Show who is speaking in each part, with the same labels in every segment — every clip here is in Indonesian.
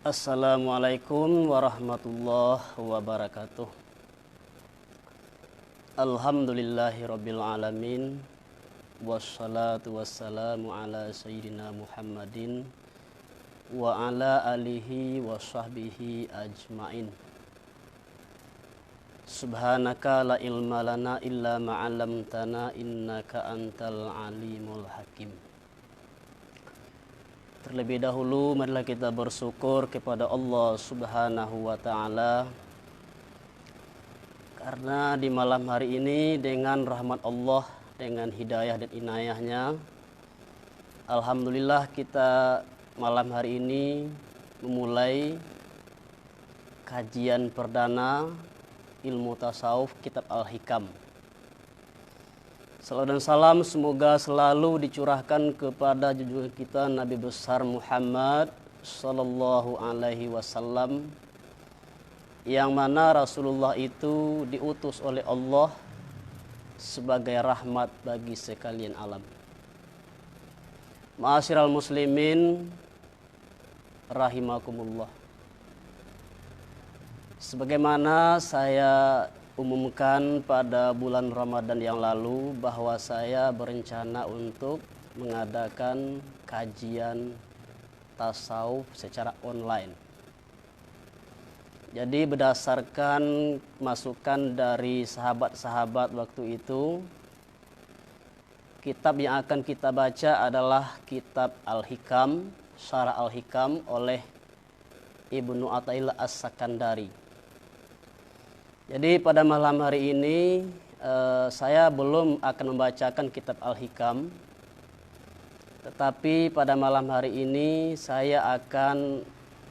Speaker 1: Assalamualaikum warahmatullahi wabarakatuh. Alhamdulillahirabbil alamin. Wassalatu wassalamu ala sayyidina Muhammadin wa ala alihi wa sahbihi ajmain. Subhanaka la ilma lana illa ma 'allamtana innaka antal alimul hakim. Terlebih dahulu marilah kita bersyukur kepada Allah Subhanahu wa taala karena di malam hari ini dengan rahmat Allah, dengan hidayah dan inayahnya, alhamdulillah kita malam hari ini memulai kajian perdana ilmu tasawuf kitab Al-Hikam. Salam dan salam semoga selalu dicurahkan kepada junjungan kita Nabi besar Muhammad sallallahu alaihi wasallam, yang mana Rasulullah itu diutus oleh Allah sebagai rahmat bagi sekalian alam. Ma'asyiral muslimin rahimakumullah. Sebagaimana saya umumkan pada bulan Ramadan yang lalu bahwa saya berencana untuk mengadakan kajian tasawuf secara online. Jadi berdasarkan masukan dari sahabat-sahabat waktu itu, kitab yang akan kita baca adalah kitab Al-Hikam, Syarah Al-Hikam oleh Ibnu Athaillah As-Sakandari. Jadi pada malam hari ini saya belum akan membacakan kitab Al-Hikam, tetapi pada malam hari ini saya akan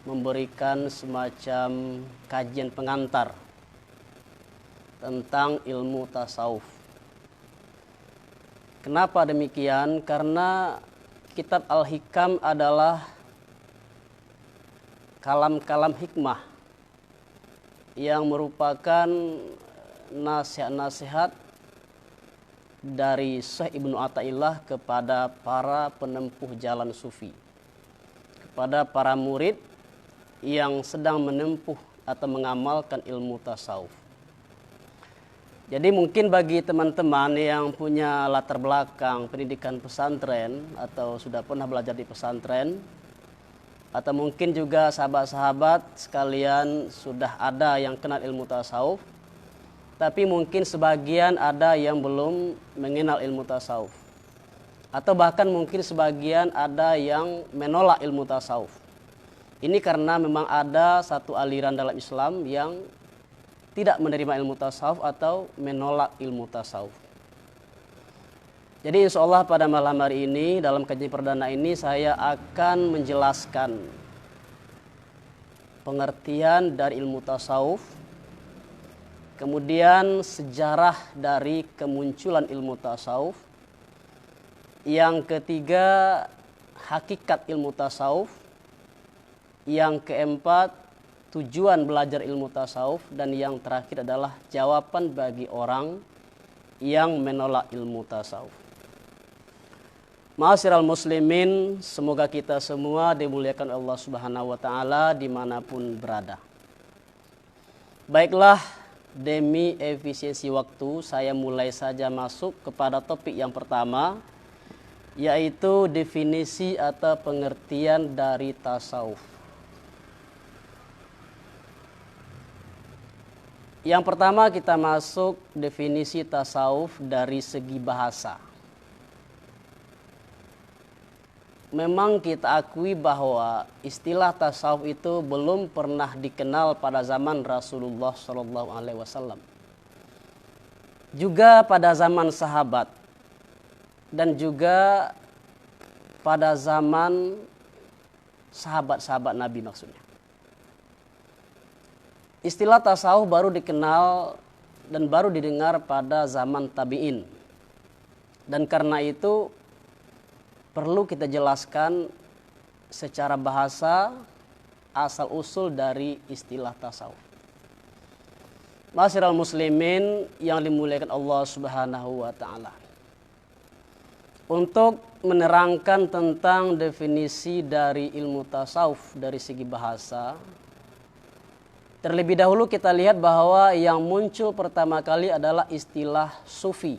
Speaker 1: memberikan semacam kajian pengantar tentang ilmu tasawuf. Kenapa demikian? Karena kitab Al-Hikam adalah kalam-kalam hikmah yang merupakan nasihat-nasihat dari Syekh Ibnu Athaillah kepada para penempuh jalan sufi, kepada para murid yang sedang menempuh atau mengamalkan ilmu tasawuf. Jadi mungkin bagi teman-teman yang punya latar belakang pendidikan pesantren atau sudah pernah belajar di pesantren, atau mungkin juga sahabat-sahabat sekalian sudah ada yang kenal ilmu tasawuf, tapi mungkin sebagian ada yang belum mengenal ilmu tasawuf, atau bahkan mungkin sebagian ada yang menolak ilmu tasawuf. Ini karena memang ada satu aliran dalam Islam yang tidak menerima ilmu tasawuf atau menolak ilmu tasawuf. Jadi insya Allah pada malam hari ini dalam kajian perdana ini saya akan menjelaskan pengertian dari ilmu tasawuf, kemudian sejarah dari kemunculan ilmu tasawuf, yang ketiga hakikat ilmu tasawuf, yang keempat tujuan belajar ilmu tasawuf, dan yang terakhir adalah jawaban bagi orang yang menolak ilmu tasawuf. Ma'asyiral muslimin, semoga kita semua dimuliakan Allah Subhanahu wa taala dimanapun berada. Baiklah, demi efisiensi waktu saya mulai saja masuk kepada topik yang pertama, yaitu definisi atau pengertian dari tasawuf. Yang pertama kita masuk definisi tasawuf dari segi bahasa. Memang kita akui bahwa istilah tasawuf itu belum pernah dikenal pada zaman Rasulullah SAW, juga pada zaman sahabat, dan juga pada zaman sahabat-sahabat Nabi maksudnya. Istilah tasawuf baru dikenal dan baru didengar pada zaman tabi'in. Dan karena itu perlu kita jelaskan secara bahasa asal usul dari istilah tasawuf. Ma'asyiral muslimin yang dimuliakan Allah Subhanahu wa taala. untuk menerangkan tentang definisi dari ilmu tasawuf dari segi bahasa. Terlebih dahulu kita lihat bahwa yang muncul pertama kali adalah istilah sufi,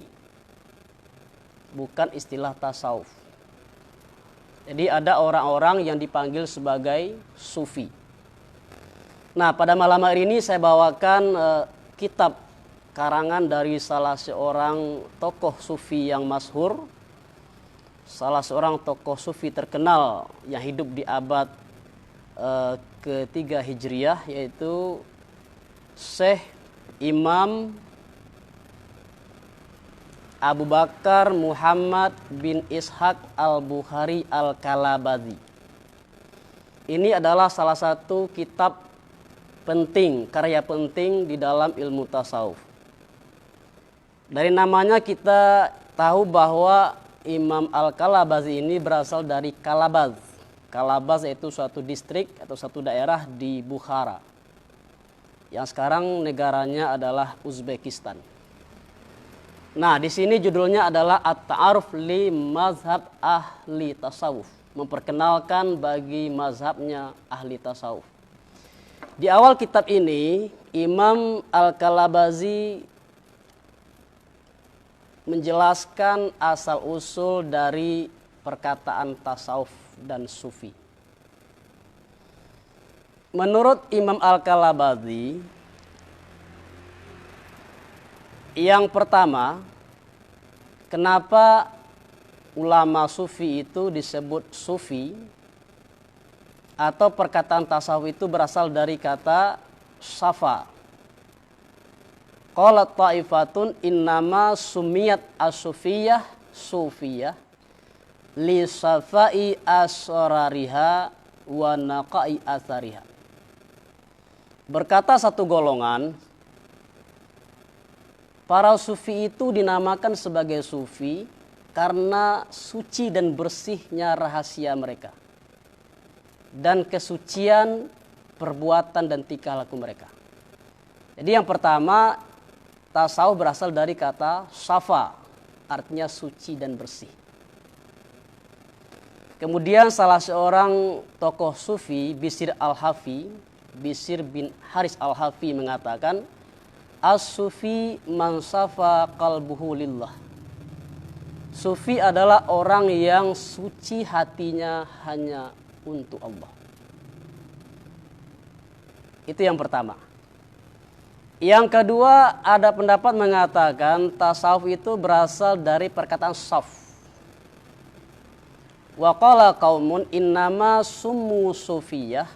Speaker 1: bukan istilah tasawuf. Jadi ada orang-orang yang dipanggil sebagai sufi. Nah, pada malam hari ini saya bawakan kitab karangan dari salah seorang tokoh sufi yang masyhur, salah seorang tokoh sufi terkenal yang hidup di abad ketiga Hijriah, yaitu Syekh Imam Abu Bakar Muhammad bin Ishaq al-Bukhari al-Kalabadhi. Ini adalah salah satu kitab penting, karya penting di dalam ilmu tasawuf. Dari namanya kita tahu bahwa Imam al-Kalabadhi ini berasal dari Kalabaz. Kalabaz yaitu suatu distrik atau satu daerah di Bukhara, yang sekarang negaranya adalah Uzbekistan. Nah, di sini judulnya adalah At-Ta'aruf li Mazhab Ahli Tasawuf, memperkenalkan bagi mazhabnya ahli tasawuf. Di awal kitab ini, Imam Al-Kalabadhi menjelaskan asal-usul dari perkataan tasawuf dan sufi. Menurut Imam Al-Kalabadhi, yang pertama, kenapa ulama sufi itu disebut sufi, atau perkataan tasawuf itu berasal dari kata safa. Qalat ta'ifatun innama sumiyat as-sufiyah sufiyah li safai asrariha wa naqai athariha. Berkata satu golongan, para sufi itu dinamakan sebagai sufi karena suci dan bersihnya rahasia mereka dan kesucian perbuatan dan tingkah laku mereka. Jadi yang pertama, tasawuf berasal dari kata safa, artinya suci dan bersih. Kemudian salah seorang tokoh sufi, Bishr al-Hafi, Bishr bin Haris al-Hafi mengatakan, as-sufi man safa qalbuhu lillah. Sufi adalah orang yang suci hatinya hanya untuk Allah. Itu yang pertama. Yang kedua, ada pendapat mengatakan tasawuf itu berasal dari perkataan saf. Wa qala qaumun innama summu sufiyah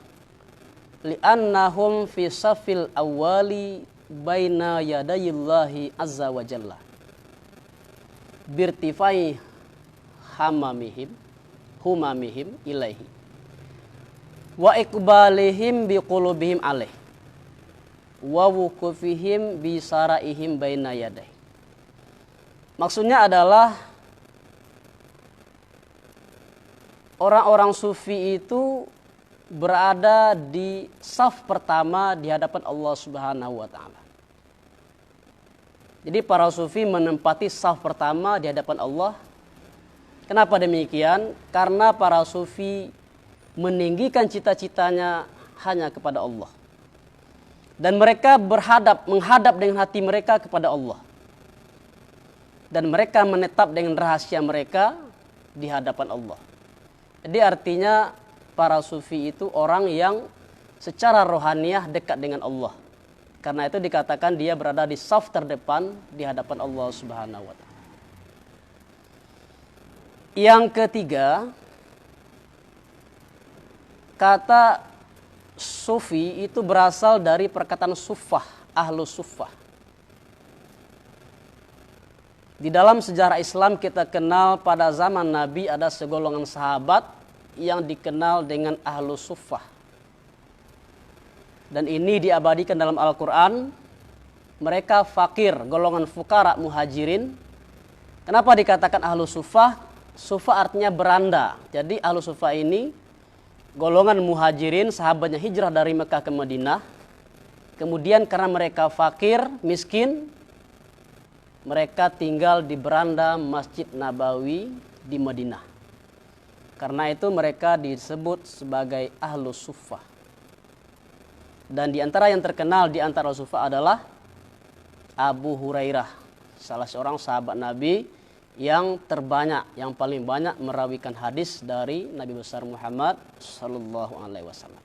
Speaker 1: li'annahum fi safil awwali baina yadayillahi azza wa jalla birtifai humamihim ilaihi wa iqbalihim biqulubihim alaih wa wukufihim bisaraihim baina yadai. Maksudnya adalah orang-orang sufi itu berada di saf pertama di hadapan Allah Subhanahu wa taala. Jadi para sufi menempati saf pertama di hadapan Allah. Kenapa demikian? Karena para sufi meninggikan cita-citanya hanya kepada Allah. Dan mereka menghadap dengan hati mereka kepada Allah. Dan mereka menetap dengan rahasia mereka di hadapan Allah. Jadi artinya para sufi itu orang yang secara rohaniah dekat dengan Allah. Karena itu dikatakan dia berada di saf terdepan di hadapan Allah Subhanahu wa taala. Yang ketiga, kata sufi itu berasal dari perkataan sufah, ahlu sufah. Di dalam sejarah Islam kita kenal pada zaman Nabi ada segolongan sahabat yang dikenal dengan ahlu sufah. Dan ini diabadikan dalam Al-Quran. Mereka fakir, golongan fukara muhajirin. Kenapa dikatakan ahlu sufah? Sufah artinya beranda. Jadi ahlu sufah ini golongan muhajirin, sahabatnya hijrah dari Mekah ke Madinah. Kemudian karena mereka fakir, miskin, mereka tinggal di beranda Masjid Nabawi di Madinah. Karena itu mereka disebut sebagai Ahlus Suffah. Dan di antara yang terkenal di antara Suffah adalah Abu Hurairah, salah seorang sahabat Nabi yang terbanyak, yang paling banyak merawikan hadis dari Nabi besar Muhammad sallallahu alaihi wasallam.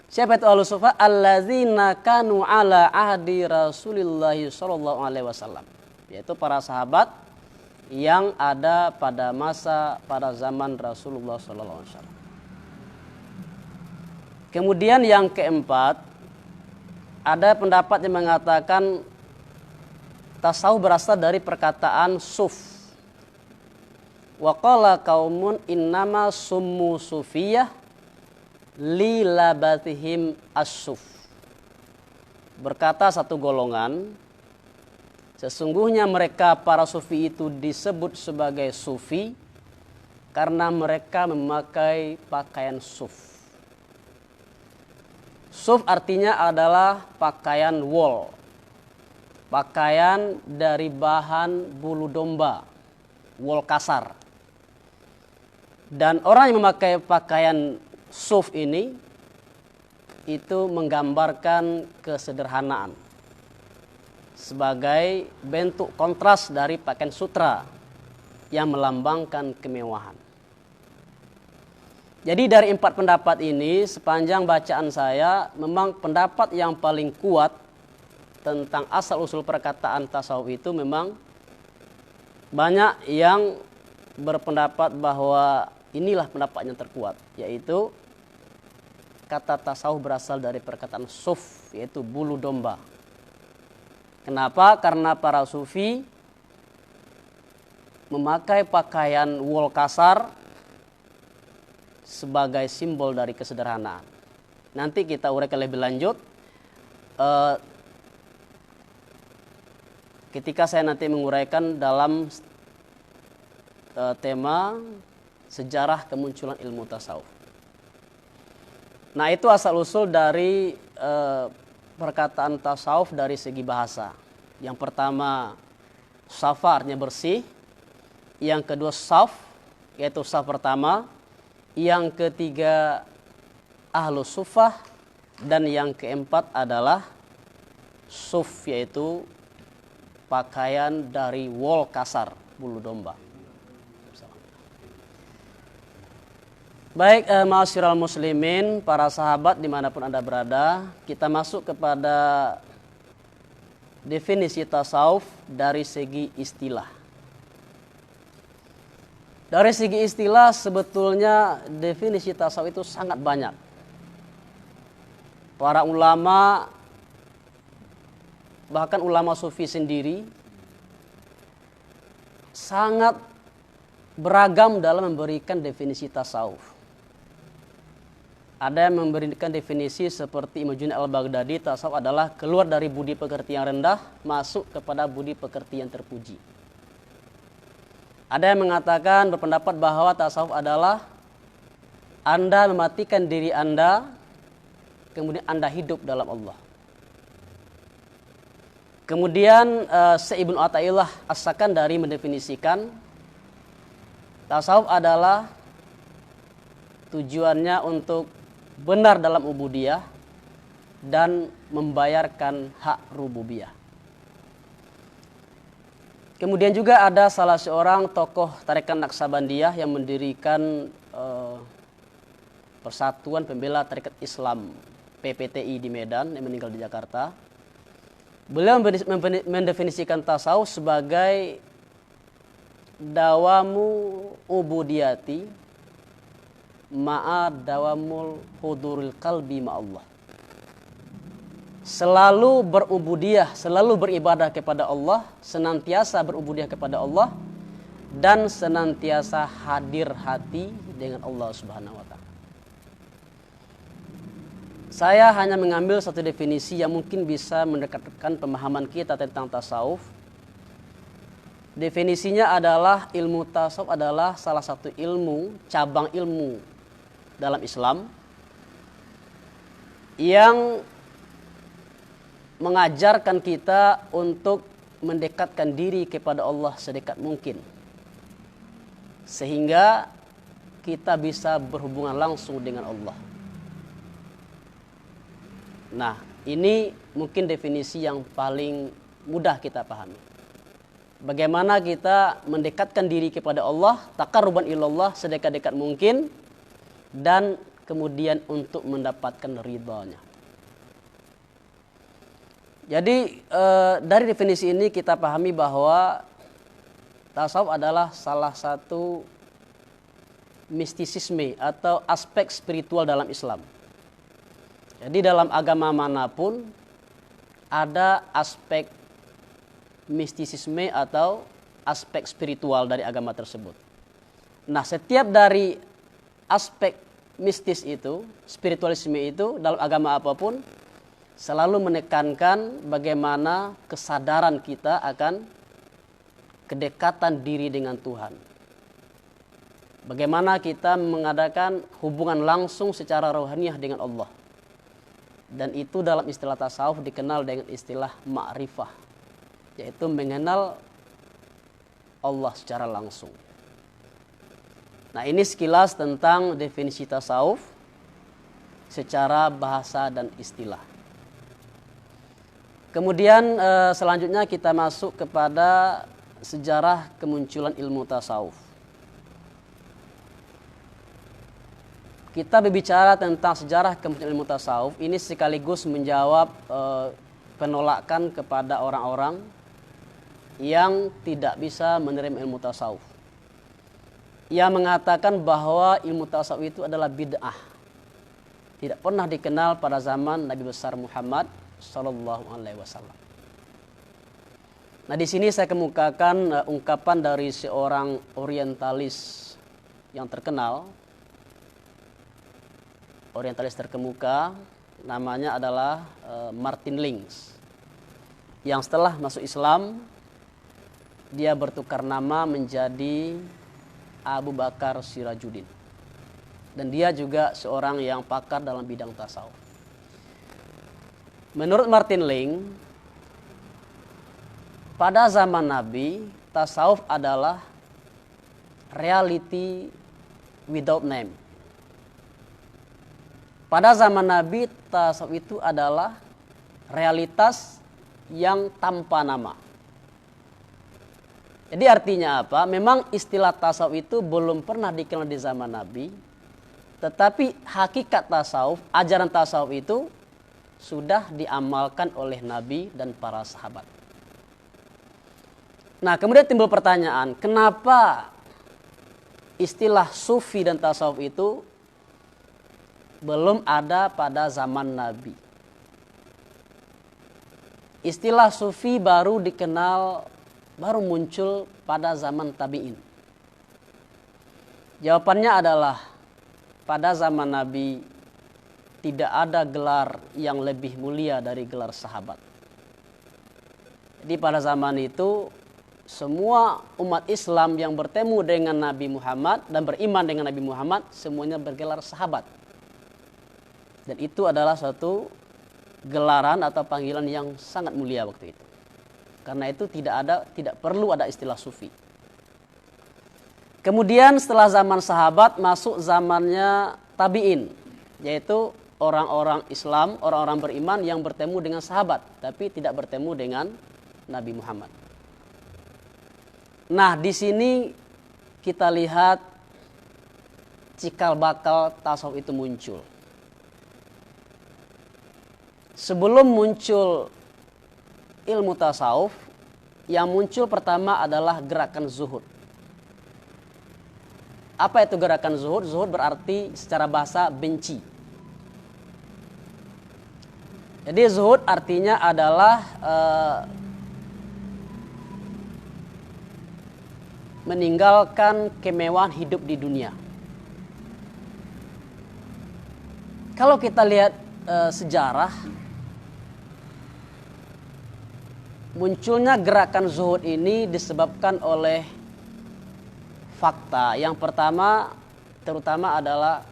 Speaker 1: Siapa itu Ahlus Suffah? Allazina kanu ala ahdi Rasulillah sallallahu alaihi wasallam. Yaitu para sahabat yang ada pada zaman Rasulullah sallallahu alaihi wasallam. Kemudian yang keempat, ada pendapat yang mengatakan tasawuf berasal dari perkataan suf. Wa qala qaumun innama summu sufiyah li labatihim as-suf. Berkata satu golongan, sesungguhnya mereka para sufi itu disebut sebagai sufi karena mereka memakai pakaian suf. Suf artinya adalah pakaian wol, pakaian dari bahan bulu domba, wol kasar. Dan orang yang memakai pakaian suf ini itu menggambarkan kesederhanaan sebagai bentuk kontras dari pakaian sutra yang melambangkan kemewahan. Jadi dari empat pendapat ini, sepanjang bacaan saya, memang pendapat yang paling kuat tentang asal-usul perkataan tasawuf itu memang banyak yang berpendapat bahwa inilah pendapat yang terkuat, yaitu kata tasawuf berasal dari perkataan suf, yaitu bulu domba. Kenapa? Karena para sufi memakai pakaian wol kasar sebagai simbol dari kesederhanaan. Nanti kita uraikan lebih lanjut ketika saya nanti menguraikan dalam tema sejarah kemunculan ilmu tasawuf. Nah, itu asal-usul dari perkataan tasawuf dari segi bahasa. Yang pertama, safa artinya bersih. Yang kedua, saf, yaitu saf pertama. Yang ketiga, Ahlus Suffah. Dan yang keempat adalah suf, yaitu pakaian dari wol kasar, bulu domba. Baik, ma'asyiral muslimin, para sahabat dimanapun Anda berada, kita masuk kepada definisi tasawuf dari segi istilah. Dari segi istilah sebetulnya definisi tasawuf itu sangat banyak. Para ulama, bahkan ulama sufi sendiri, sangat beragam dalam memberikan definisi tasawuf. Ada yang memberikan definisi seperti Imam Junaid al-Baghdadi, tasawuf adalah keluar dari budi pekerti yang rendah, masuk kepada budi pekerti yang terpuji. Ada yang mengatakan, berpendapat bahwa tasawuf adalah Anda mematikan diri Anda, kemudian Anda hidup dalam Allah. Kemudian Syekh Ibnu Athaillah As-Sakandari mendefinisikan tasawuf adalah tujuannya untuk benar dalam ubudiyah dan membayarkan hak rububiyah. Kemudian juga ada salah seorang tokoh tarekat Naqsabandiyah yang mendirikan Persatuan Pembela Tarekat Islam PPTI di Medan, yang meninggal di Jakarta. Beliau mendefinisikan tasawuf sebagai dawamu ubudiyati ma'a dawamul huduril qalbi ma'allah. Selalu berubudiyah, selalu beribadah kepada Allah, senantiasa berubudiyah kepada Allah, dan senantiasa hadir hati dengan Allah Subhanahu wa Ta'ala. Saya hanya mengambil satu definisi yang mungkin bisa mendekatkan pemahaman kita tentang tasawuf. Definisinya adalah ilmu tasawuf adalah salah satu ilmu, cabang ilmu dalam Islam yang mengajarkan kita untuk mendekatkan diri kepada Allah sedekat mungkin. sehingga kita bisa berhubungan langsung dengan Allah. Nah, ini mungkin definisi yang paling mudah kita pahami. Bagaimana kita mendekatkan diri kepada Allah, taqarruban ilallah sedekat-dekat mungkin, dan kemudian untuk mendapatkan ridhanya. Jadi dari definisi ini kita pahami bahwa tasawuf adalah salah satu mistisisme atau aspek spiritual dalam Islam. Jadi dalam agama manapun ada aspek mistisisme atau aspek spiritual dari agama tersebut. Nah, setiap dari aspek mistis itu, spiritualisme itu dalam agama apapun selalu menekankan bagaimana kesadaran kita akan kedekatan diri dengan Tuhan. Bagaimana kita mengadakan hubungan langsung secara rohaniah dengan Allah. Dan itu dalam istilah tasawuf dikenal dengan istilah ma'rifah, yaitu mengenal Allah secara langsung. Nah, ini sekilas tentang definisi tasawuf secara bahasa dan istilah. Kemudian selanjutnya kita masuk kepada sejarah kemunculan ilmu tasawuf. Kita berbicara tentang sejarah kemunculan ilmu tasawuf, ini sekaligus menjawab penolakan kepada orang-orang yang tidak bisa menerima ilmu tasawuf. Ia mengatakan bahwa ilmu tasawuf itu adalah bid'ah. Tidak pernah dikenal pada zaman Nabi besar Muhammad Sallallahu Alaihi Wasallam. Nah, di sini saya kemukakan ungkapan dari seorang orientalis yang terkenal, orientalis terkemuka, namanya adalah Martin Lings, yang setelah masuk Islam dia bertukar nama menjadi Abu Bakar Sirajuddin, dan dia juga seorang yang pakar dalam bidang tasawuf. Menurut Martin Lings, pada zaman Nabi, tasawuf adalah reality without name. Pada zaman Nabi, tasawuf itu adalah realitas yang tanpa nama. Jadi artinya apa? Memang istilah tasawuf itu belum pernah dikenal di zaman Nabi, tetapi hakikat tasawuf, ajaran tasawuf itu sudah diamalkan oleh Nabi dan para sahabat. Nah, kemudian timbul pertanyaan, kenapa istilah sufi dan tasawuf itu belum ada pada zaman Nabi? Istilah sufi baru muncul pada zaman tabi'in. Jawabannya adalah pada zaman Nabi tidak ada gelar yang lebih mulia dari gelar sahabat. Jadi pada zaman itu semua umat Islam yang bertemu dengan Nabi Muhammad dan beriman dengan Nabi Muhammad semuanya bergelar sahabat. Dan itu adalah suatu gelaran atau panggilan yang sangat mulia waktu itu. Karena itu tidak perlu ada istilah sufi. Kemudian setelah zaman sahabat masuk zamannya tabi'in, yaitu orang-orang Islam, orang-orang beriman yang bertemu dengan sahabat tapi tidak bertemu dengan Nabi Muhammad. Nah, di sini kita lihat cikal bakal tasawuf itu muncul. Sebelum muncul ilmu tasawuf, yang muncul pertama adalah gerakan zuhud. Apa itu gerakan zuhud? Zuhud berarti secara bahasa benci. Jadi zuhud artinya adalah meninggalkan kemewahan hidup di dunia. Kalau kita lihat sejarah, munculnya gerakan zuhud ini disebabkan oleh fakta. Yang pertama terutama adalah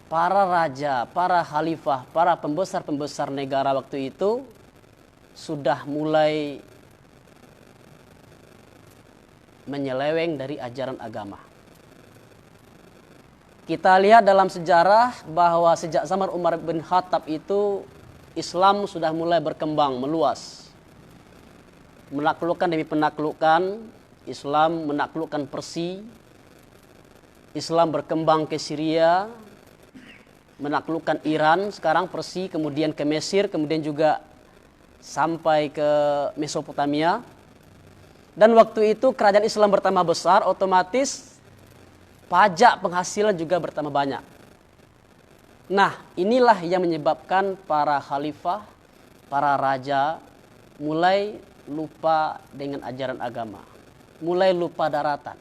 Speaker 1: para raja, para khalifah, para pembesar-pembesar negara waktu itu sudah mulai menyeleweng dari ajaran agama. Kita lihat dalam sejarah bahwa sejak zaman Umar bin Khattab itu Islam sudah mulai berkembang, meluas. Menaklukkan demi penaklukkan, Islam menaklukkan Persia, Islam berkembang ke Syria, menaklukkan Iran, sekarang Persia, kemudian ke Mesir, kemudian juga sampai ke Mesopotamia. Dan waktu itu kerajaan Islam bertambah besar, otomatis pajak penghasilan juga bertambah banyak. Nah, inilah yang menyebabkan para khalifah, para raja mulai lupa dengan ajaran agama, mulai lupa daratan,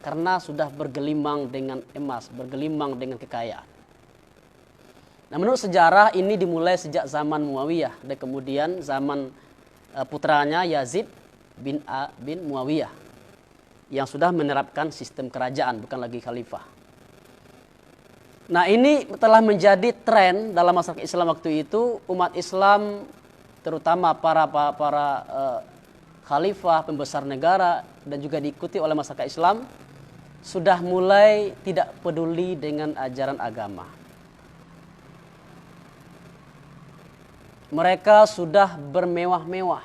Speaker 1: karena sudah bergelimang dengan emas, bergelimang dengan kekayaan. Nah, menurut sejarah ini dimulai sejak zaman Muawiyah dan kemudian zaman putranya Yazid bin Muawiyah yang sudah menerapkan sistem kerajaan, bukan lagi khalifah. Nah, ini telah menjadi tren dalam masyarakat Islam waktu itu. Umat Islam terutama para khalifah, pembesar negara dan juga diikuti oleh masyarakat Islam sudah mulai tidak peduli dengan ajaran agama. Mereka sudah bermewah-mewah.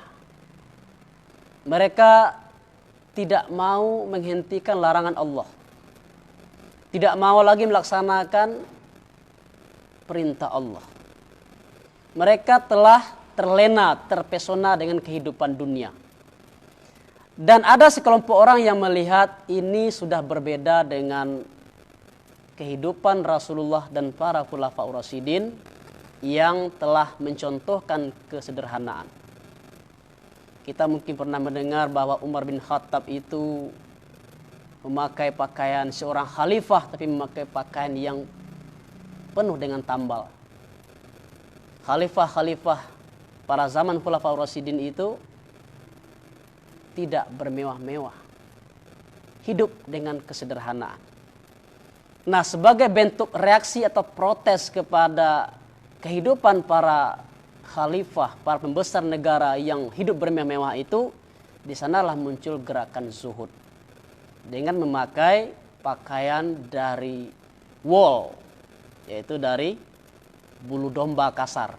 Speaker 1: Mereka tidak mau menghentikan larangan Allah. Tidak mau lagi melaksanakan perintah Allah. Mereka telah terlena, terpesona dengan kehidupan dunia. Dan ada sekelompok orang yang melihat ini sudah berbeda dengan kehidupan Rasulullah dan para khulafaur rasyidin yang telah mencontohkan kesederhanaan. Kita mungkin pernah mendengar bahwa Umar bin Khattab itu memakai pakaian seorang khalifah, tapi memakai pakaian yang penuh dengan tambal. Khalifah-khalifah pada zaman Khulafaur Rasyidin itu tidak bermewah-mewah, hidup dengan kesederhanaan. Nah, sebagai bentuk reaksi atau protes kepada kehidupan para khalifah, para pembesar negara yang hidup bermewah-mewah itu, di sanalah muncul gerakan zuhud dengan memakai pakaian dari wool, yaitu dari bulu domba kasar,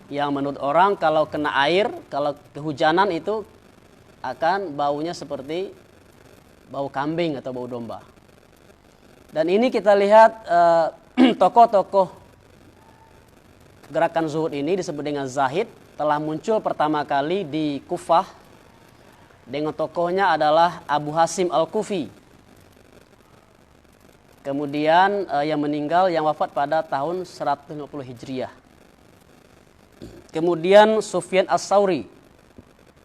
Speaker 1: yang menurut orang kalau kena air, kalau kehujanan itu akan baunya seperti bau kambing atau bau domba. Dan ini kita lihat tokoh-tokoh gerakan zuhud ini disebut dengan Zahid telah muncul pertama kali di Kufah, dengan tokohnya adalah Abu Hasim Al-Kufi. Kemudian yang meninggal, yang wafat pada tahun 150 Hijriah. Kemudian Sufyan As-Sauri,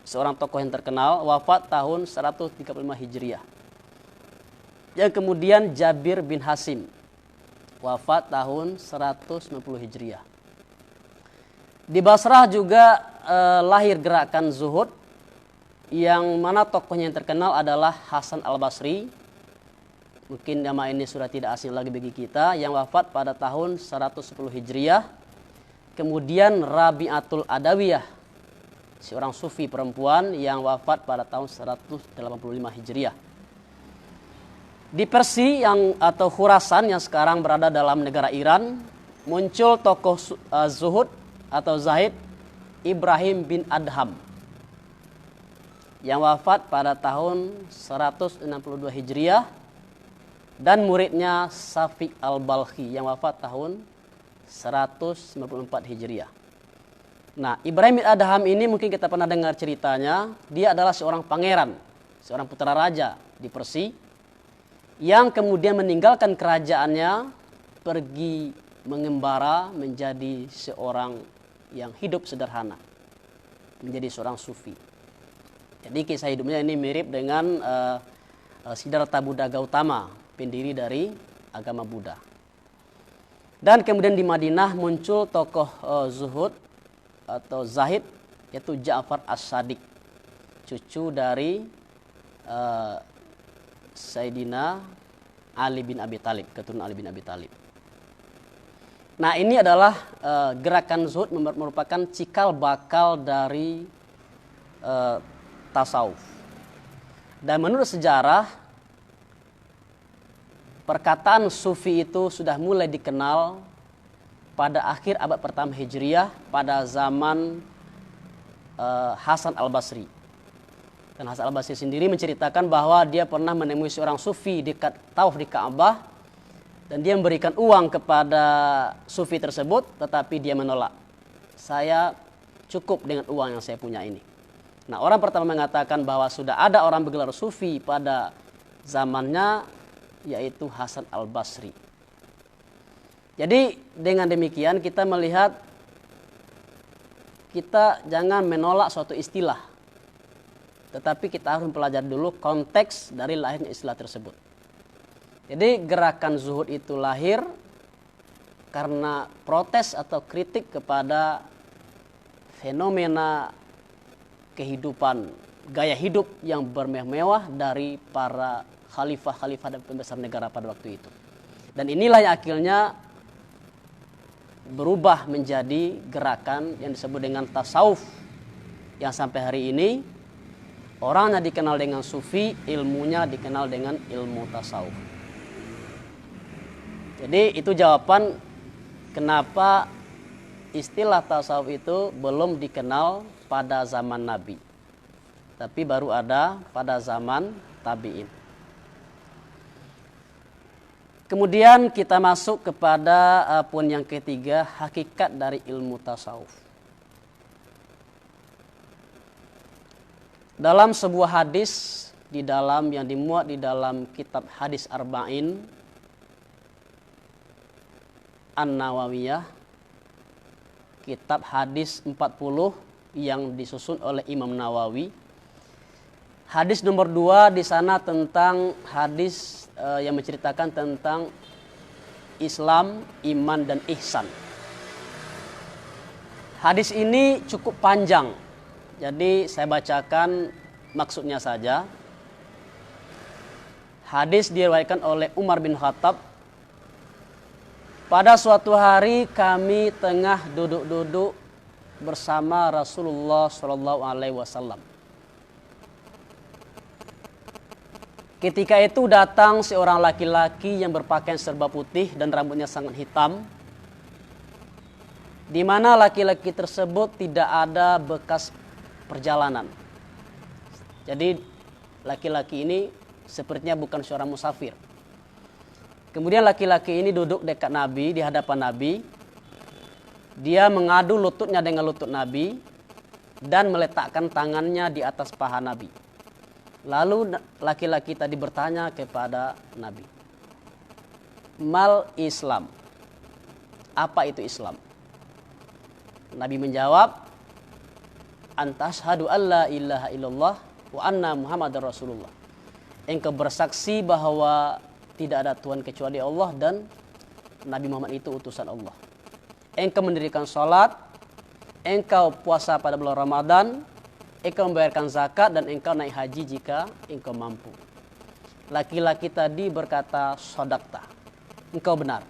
Speaker 1: seorang tokoh yang terkenal, wafat tahun 135 Hijriah. Yang kemudian Jabir bin Hasim, wafat tahun 190 Hijriah. Di Basrah juga lahir gerakan zuhud, yang mana tokohnya yang terkenal adalah Hasan Al-Basri. Mungkin nama ini sudah tidak asing lagi bagi kita, yang wafat pada tahun 110 Hijriah. Kemudian Rabi'atul Adawiyah, seorang sufi perempuan yang wafat pada tahun 185 Hijriah. Di Persia atau Khurasan yang sekarang berada dalam negara Iran, muncul tokoh zuhud atau Zahid Ibrahim bin Adham yang wafat pada tahun 162 Hijriah, dan muridnya Safiq al-Balkhi yang wafat tahun 194 Hijriah. Nah, Ibrahim bin Adham ini mungkin kita pernah dengar ceritanya. Dia adalah seorang pangeran, seorang putra raja di Persia yang kemudian meninggalkan kerajaannya, pergi mengembara menjadi seorang yang hidup sederhana, menjadi seorang sufi. Jadi kisah hidupnya ini mirip dengan Siddhartha Buddha Gautama, pendiri dari agama Buddha. Dan kemudian di Madinah muncul tokoh zuhud atau zahid, yaitu Ja'far As-Sadiq, cucu dari Sayyidina Ali bin Abi Thalib, keturunan Ali bin Abi Thalib. Nah, ini adalah gerakan zuhud merupakan cikal bakal dari tasawuf. Dan menurut sejarah, perkataan sufi itu sudah mulai dikenal pada akhir abad pertama Hijriah pada zaman Hasan al-Basri. Dan Hasan al-Basri sendiri menceritakan bahwa dia pernah menemui seorang sufi dekat tawaf di Ka'bah, dan dia memberikan uang kepada sufi tersebut, tetapi dia menolak. Saya cukup dengan uang yang saya punya ini. Nah, orang pertama mengatakan bahwa sudah ada orang bergelar sufi pada zamannya, yaitu Hasan al-Basri. Jadi dengan demikian kita melihat, kita jangan menolak suatu istilah, tetapi kita harus mempelajari dulu konteks dari lahirnya istilah tersebut. Jadi gerakan zuhud itu lahir karena protes atau kritik kepada fenomena kehidupan, gaya hidup yang bermewah dari para khalifah-khalifah dan pembesar negara pada waktu itu. Dan inilah yang akhirnya berubah menjadi gerakan yang disebut dengan tasawuf, yang sampai hari ini orangnya dikenal dengan sufi, ilmunya dikenal dengan ilmu tasawuf. Jadi itu jawaban kenapa istilah tasawuf itu belum dikenal pada zaman Nabi, tapi baru ada pada zaman tabi'in. Kemudian kita masuk kepada poin yang ketiga, hakikat dari ilmu tasawuf. Dalam sebuah hadis yang dimuat di dalam kitab Hadis Arba'in An-Nawawiyah, kitab hadis 40 yang disusun oleh Imam Nawawi. Hadis nomor 2 di sana tentang hadis yang menceritakan tentang Islam, iman, dan ihsan. Hadis ini cukup panjang, jadi saya bacakan maksudnya saja. Hadis diriwayatkan oleh Umar bin Khattab. Pada suatu hari kami tengah duduk-duduk bersama Rasulullah SAW. Ketika itu datang seorang laki-laki yang berpakaian serba putih dan rambutnya sangat hitam, di mana laki-laki tersebut tidak ada bekas perjalanan. Jadi laki-laki ini sepertinya bukan seorang musafir. Kemudian laki-laki ini duduk dekat Nabi, di hadapan Nabi. Dia mengadu lututnya dengan lutut Nabi dan meletakkan tangannya di atas paha Nabi. Lalu laki-laki tadi bertanya kepada Nabi, "Mal Islam?" Apa itu Islam? Nabi menjawab, "Antashhadu alla ilaha illallah wa anna Muhammadar Rasulullah." Engkau bersaksi bahwa tidak ada Tuhan kecuali Allah dan Nabi Muhammad itu utusan Allah. Engkau mendirikan sholat, engkau puasa pada bulan Ramadan, engkau membayarkan zakat, dan engkau naik haji jika engkau mampu. Laki-laki tadi berkata, "Shodakta," engkau benar.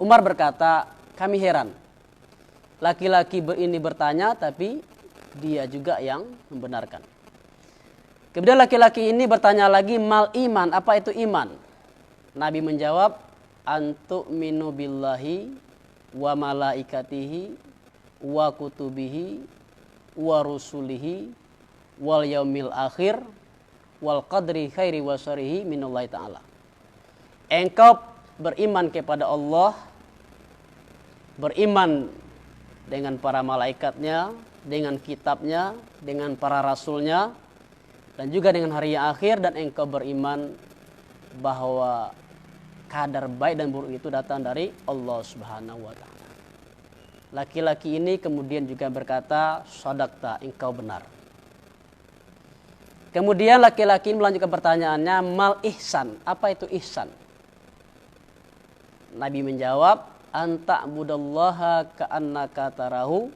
Speaker 1: Umar berkata, "Kami heran. Laki-laki ini bertanya tapi dia juga yang membenarkan." Kemudian laki-laki ini bertanya lagi, "Mal iman?" Apa itu iman? Nabi menjawab, "Antu'minu billahi wa malaikatihi wa kutubihi wa rusulihi wal yaumil akhir wal qadri khairi wa syarrihi minallahi ta'ala." Engkau beriman kepada Allah, beriman dengan para malaikatnya, dengan kitabnya, dengan para rasulnya, dan juga dengan hari yang akhir, dan engkau beriman bahwa kadar baik dan buruk itu datang dari Allah Subhanahu wa ta'ala. Laki-laki ini kemudian juga berkata, "Shadaqta," engkau benar. Kemudian laki-laki ini melanjutkan pertanyaannya, "Mal ihsan?" Apa itu ihsan? Nabi menjawab, "Anta'budallaha ka'annaka tarahu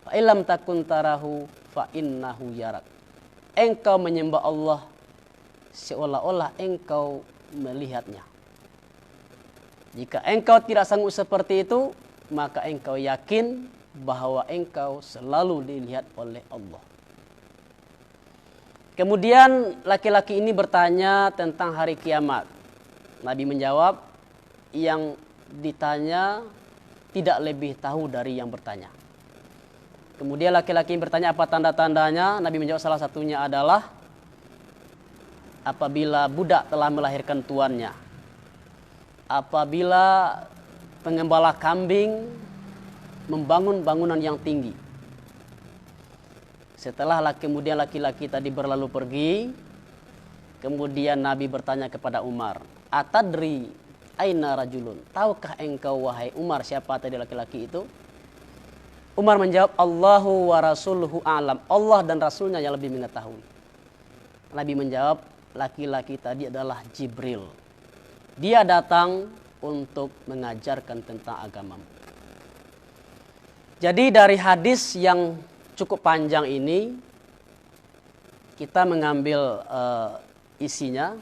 Speaker 1: fa illam takun tarahu fa innahu yarak." Engkau menyembah Allah seolah-olah engkau melihatnya. Jika engkau tidak sanggup seperti itu, maka engkau yakin bahwa engkau selalu dilihat oleh Allah. Kemudian laki-laki ini bertanya tentang hari kiamat. Nabi menjawab, yang ditanya tidak lebih tahu dari yang bertanya. Kemudian laki-laki bertanya apa tanda-tandanya. Nabi menjawab salah satunya adalah apabila budak telah melahirkan tuannya, apabila pengembala kambing membangun bangunan yang tinggi. Setelah kemudian laki-laki tadi berlalu pergi, kemudian Nabi bertanya kepada Umar, atadri aina rajulun, tahukah engkau wahai Umar siapa tadi laki-laki itu? Umar menjawab, Allahu wa rasuluhu a'lam, Allah dan Rasulnya yang lebih mengetahui. Nabi menjawab, laki-laki tadi adalah Jibril. Dia datang untuk mengajarkan tentang agamamu. Jadi dari hadis yang cukup panjang ini, kita mengambil isinya,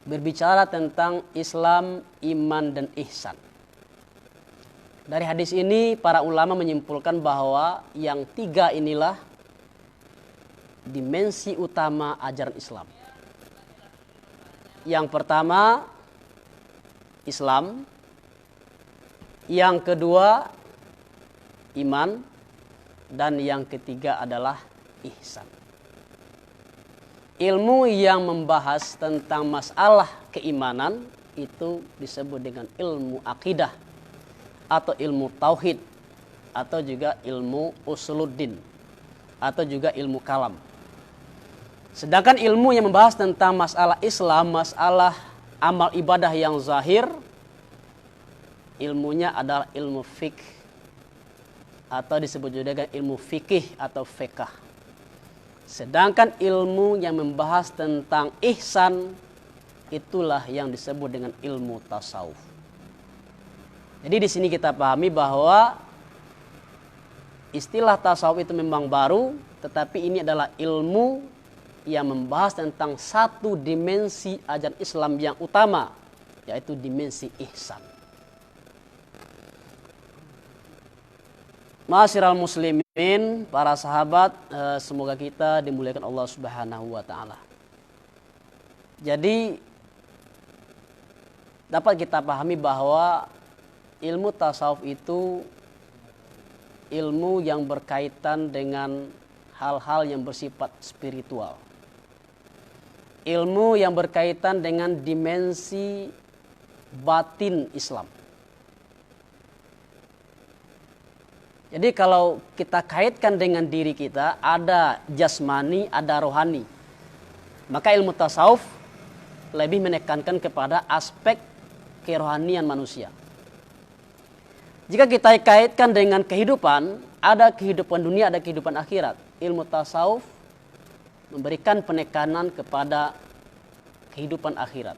Speaker 1: berbicara tentang Islam, iman, dan ihsan. Dari hadis ini para ulama menyimpulkan bahwa yang tiga inilah dimensi utama ajaran Islam. Yang pertama Islam, yang kedua iman, dan yang ketiga adalah ihsan. Ilmu yang membahas tentang masalah keimanan itu disebut dengan ilmu akidah atau ilmu tauhid atau juga ilmu usuluddin atau juga ilmu kalam. Sedangkan ilmu yang membahas tentang masalah Islam, masalah amal ibadah yang zahir, ilmunya adalah ilmu fiqh atau disebut juga dengan ilmu fikih atau fiqh. Sedangkan ilmu yang membahas tentang ihsan, itulah yang disebut dengan ilmu tasawuf. Jadi di sini kita pahami bahwa istilah tasawuf itu memang baru, tetapi ini adalah ilmu yang membahas tentang satu dimensi ajaran Islam yang utama, yaitu dimensi ihsan. Ma'asyiral muslimin, para sahabat, semoga kita dimuliakan Allah Subhanahu wa taala. Jadi dapat kita pahami bahwa ilmu tasawuf itu ilmu yang berkaitan dengan hal-hal yang bersifat spiritual. Ilmu yang berkaitan dengan dimensi batin Islam. Jadi kalau kita kaitkan dengan diri kita, ada jasmani, ada rohani. Maka ilmu tasawuf lebih menekankan kepada aspek kerohanian manusia. Jika kita kaitkan dengan kehidupan, ada kehidupan dunia, ada kehidupan akhirat. Ilmu tasawuf memberikan penekanan kepada kehidupan akhirat.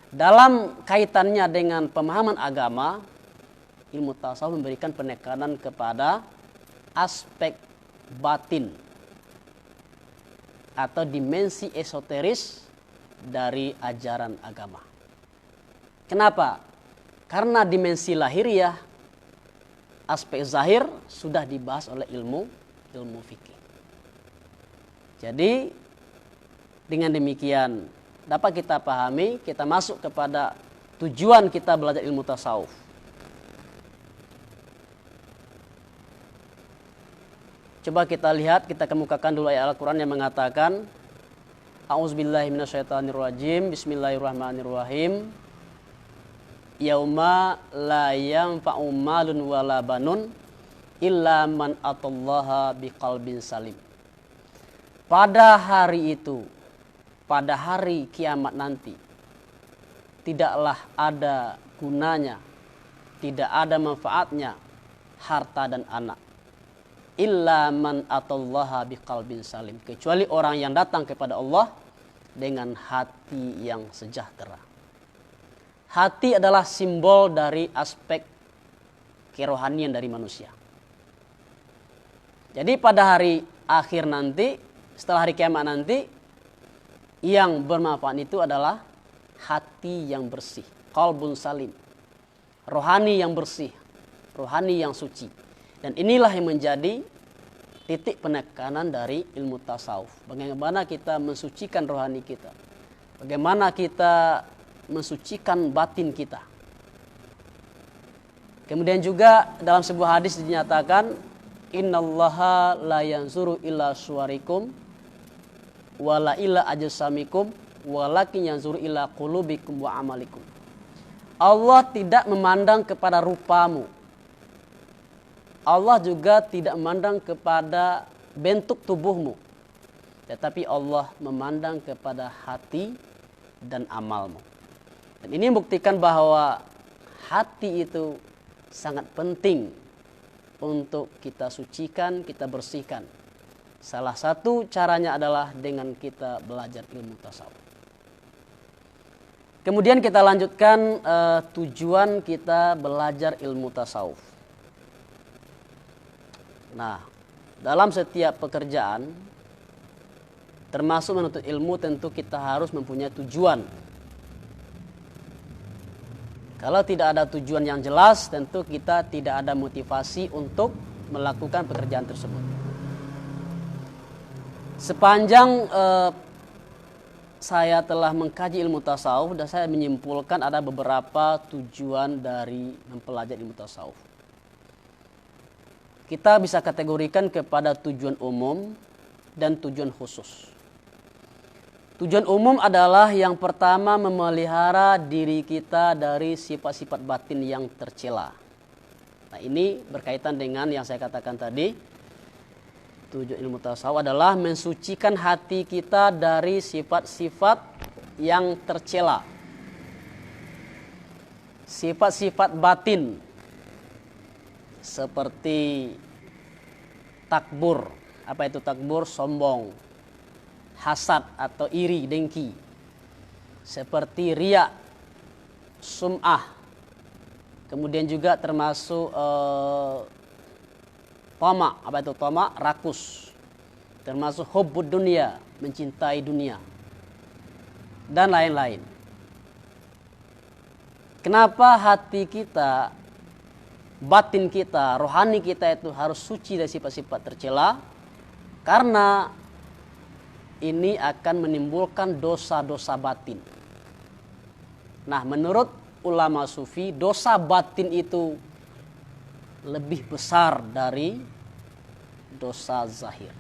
Speaker 1: Dalam kaitannya dengan pemahaman agama, ilmu tasawuf memberikan penekanan kepada aspek batin atau dimensi esoteris dari ajaran agama. Kenapa? Karena dimensi lahiriah, aspek zahir sudah dibahas oleh ilmu fikih. Jadi dengan demikian dapat kita pahami, kita masuk kepada tujuan kita belajar ilmu tasawuf. Coba kita lihat, kita kemukakan dulu ayat Al-Quran yang mengatakan, A'udzubillahi minasyaitonirrajim, Bismillahirrahmanirrahim. Yauma la yanfa'u malun wala banun illa man atallaha biqalbin salim. Pada hari itu, pada hari kiamat nanti, tidaklah ada gunanya, tidak ada manfaatnya harta dan anak. Illa man atallaha biqalbin salim, kecuali orang yang datang kepada Allah dengan hati yang sejahtera. Hati adalah simbol dari aspek kerohanian dari manusia. Jadi pada hari akhir nanti, setelah hari kiamat nanti, yang bermanfaat itu adalah hati yang bersih, qalbun salim, rohani yang bersih, rohani yang suci. Dan inilah yang menjadi titik penekanan dari ilmu tasawuf. Bagaimana kita mensucikan rohani kita. Bagaimana kita mensucikan batin kita. Kemudian juga dalam sebuah hadis dinyatakan, innallaha la yanzuru illa suwarikum wala illa ajsamikum walakin yanzuru illa qulubikum wa amalikum. Allah tidak memandang kepada rupamu. Allah juga tidak memandang kepada bentuk tubuhmu. Tetapi Allah memandang kepada hati dan amalmu. Dan ini membuktikan bahwa hati itu sangat penting untuk kita sucikan, kita bersihkan. Salah satu caranya adalah dengan kita belajar ilmu tasawuf. Kemudian kita lanjutkan tujuan kita belajar ilmu tasawuf. Nah, dalam setiap pekerjaan, termasuk menuntut ilmu, tentu kita harus mempunyai tujuan. Kalau tidak ada tujuan yang jelas, tentu kita tidak ada motivasi untuk melakukan pekerjaan tersebut. Sepanjang saya telah mengkaji ilmu tasawuf dan saya menyimpulkan ada beberapa tujuan dari mempelajari ilmu tasawuf. Kita bisa kategorikan kepada tujuan umum dan tujuan khusus. Tujuan umum adalah yang pertama memelihara diri kita dari sifat-sifat batin yang tercela. Nah, ini berkaitan dengan yang saya katakan tadi. Tujuan ilmu tasawuf adalah mensucikan hati kita dari sifat-sifat yang tercela. Sifat-sifat batin seperti takbur. Apa itu takbur? Sombong, hasad atau iri, dengki. Seperti riya, sum'ah. Kemudian juga termasuk tama. Apa itu tama? Rakus. Termasuk hubbud dunia, mencintai dunia. Dan lain-lain. Kenapa hati kita, batin kita, rohani kita itu harus suci dari sifat-sifat tercela? Karena ini akan menimbulkan dosa-dosa batin. Nah, menurut ulama sufi, dosa batin itu lebih besar dari dosa zahir.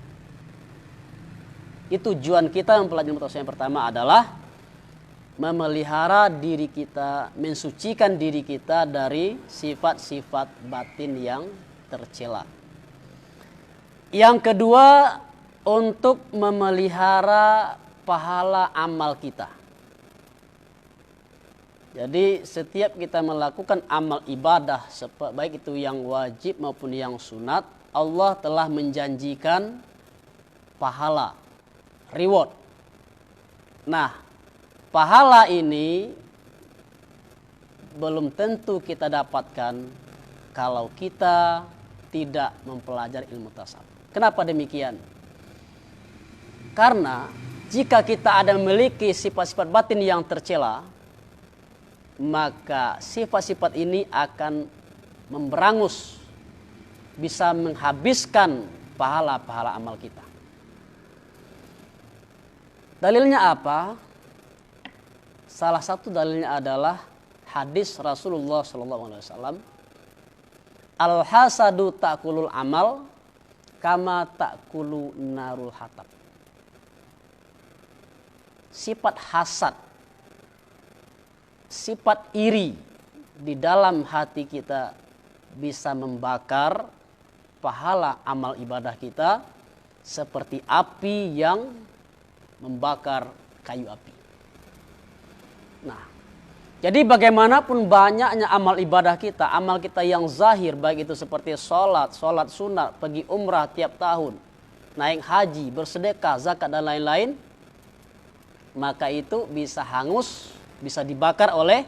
Speaker 1: Itu tujuan kita mempelajari ilmu tasawuf yang pertama adalah memelihara diri kita, mensucikan diri kita dari sifat-sifat batin yang tercela. Yang kedua, untuk memelihara pahala amal kita. Jadi setiap kita melakukan amal ibadah, baik itu yang wajib maupun yang sunat, Allah telah menjanjikan pahala, reward. Nah, pahala ini belum tentu kita dapatkan kalau kita tidak mempelajari ilmu tasawuf. Kenapa demikian? Karena jika kita ada memiliki sifat-sifat batin yang tercela, maka sifat-sifat ini akan memberangus, bisa menghabiskan pahala-pahala amal kita. Dalilnya apa? Salah satu dalilnya adalah hadis Rasulullah SAW. Al-hasadu ta'kulul amal kama ta'kulu narul hatab. Sifat hasad, sifat iri di dalam hati kita bisa membakar pahala amal ibadah kita seperti api yang membakar kayu api. Nah, jadi bagaimanapun banyaknya amal ibadah kita, amal kita yang zahir, baik itu seperti sholat sunat, pergi umrah tiap tahun, naik haji, bersedekah, zakat dan lain-lain, maka itu bisa hangus, bisa dibakar oleh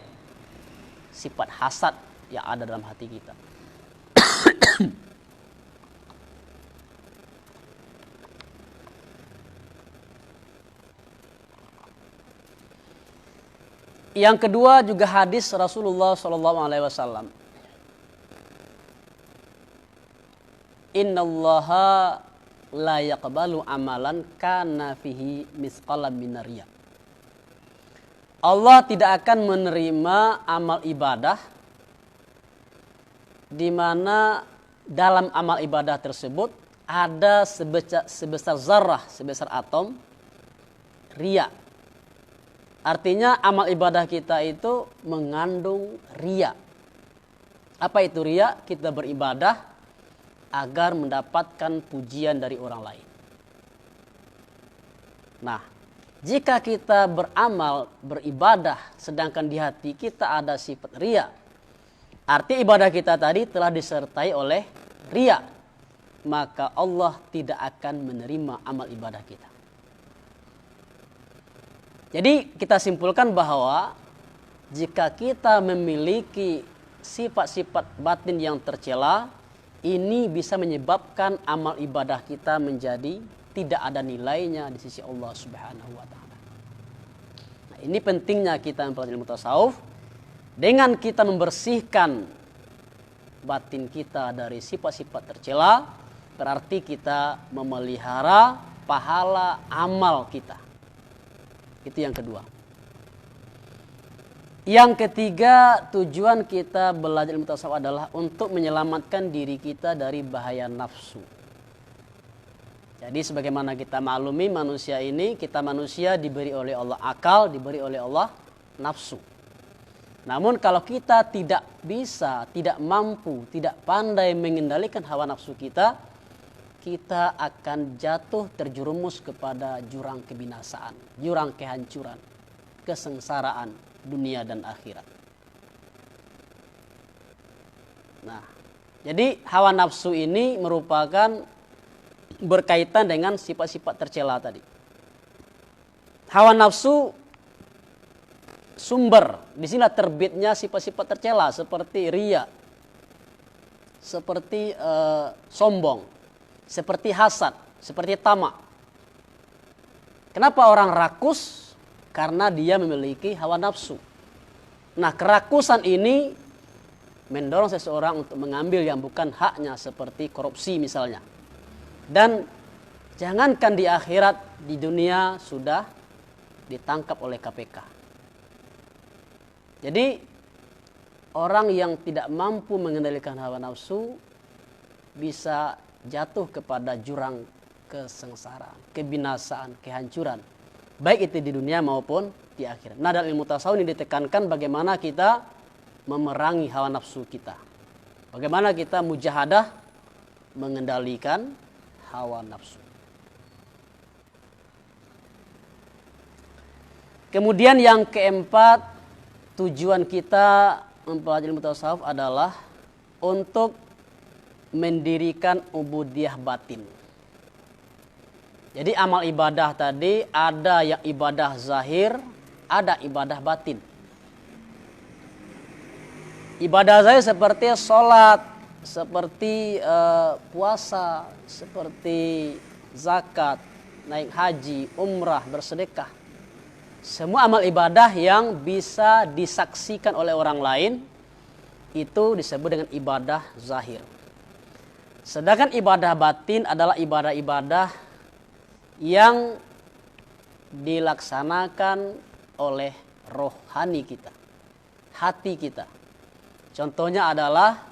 Speaker 1: sifat hasad yang ada dalam hati kita. Yang kedua juga hadis Rasulullah SAW. Innallaha la yaqbalu amalan kana fihi misqalam minar riya. Allah tidak akan menerima amal ibadah di mana dalam amal ibadah tersebut ada sebesar zarrah, sebesar atom riya. Artinya amal ibadah kita itu mengandung riya. Apa itu riya? Kita beribadah agar mendapatkan pujian dari orang lain. Nah, jika kita beramal, beribadah, sedangkan di hati kita ada sifat riya, arti ibadah kita tadi telah disertai oleh riya, maka Allah tidak akan menerima amal ibadah kita. Jadi kita simpulkan bahwa jika kita memiliki sifat-sifat batin yang tercela, ini bisa menyebabkan amal ibadah kita menjadi tidak ada nilainya di sisi Allah Subhanahu wa taala. Nah, ini pentingnya kita mempelajari ilmu tasawuf. Dengan kita membersihkan batin kita dari sifat-sifat tercela, berarti kita memelihara pahala amal kita. Itu yang kedua. Yang ketiga, tujuan kita belajar ilmu tasawuf adalah untuk menyelamatkan diri kita dari bahaya nafsu. Jadi sebagaimana kita maklumi manusia ini, kita manusia diberi oleh Allah akal, diberi oleh Allah nafsu. Namun kalau kita tidak bisa, tidak mampu, tidak pandai mengendalikan hawa nafsu kita, kita akan jatuh terjerumus kepada jurang kebinasaan, jurang kehancuran, kesengsaraan dunia dan akhirat. Nah, jadi hawa nafsu ini merupakan berkaitan dengan sifat-sifat tercela tadi. Hawa nafsu sumber, di sini terbitnya sifat-sifat tercela seperti riya, seperti sombong, seperti hasad, seperti tamak. Kenapa orang rakus? Karena dia memiliki hawa nafsu. Nah, kerakusan ini mendorong seseorang untuk mengambil yang bukan haknya seperti korupsi misalnya. Dan jangankan di akhirat, di dunia sudah ditangkap oleh KPK. Jadi orang yang tidak mampu mengendalikan hawa nafsu bisa jatuh kepada jurang kesengsaraan, kebinasaan, kehancuran. Baik itu di dunia maupun di akhirat. Nah, dalam ilmu tasawuf ini ditekankan bagaimana kita memerangi hawa nafsu kita. Bagaimana kita mujahadah mengendalikan hawa nafsu. Kemudian yang keempat, tujuan kita mempelajari ilmu tasawuf adalah untuk mendirikan ubudiyah batin. Jadi amal ibadah tadi ada yang ibadah zahir, ada ibadah batin. Ibadah zahir seperti sholat, seperti puasa, seperti zakat, naik haji, umrah, bersedekah. Semua amal ibadah yang bisa disaksikan oleh orang lain itu disebut dengan ibadah zahir. Sedangkan ibadah batin adalah ibadah-ibadah yang dilaksanakan oleh rohani kita, hati kita. Contohnya adalah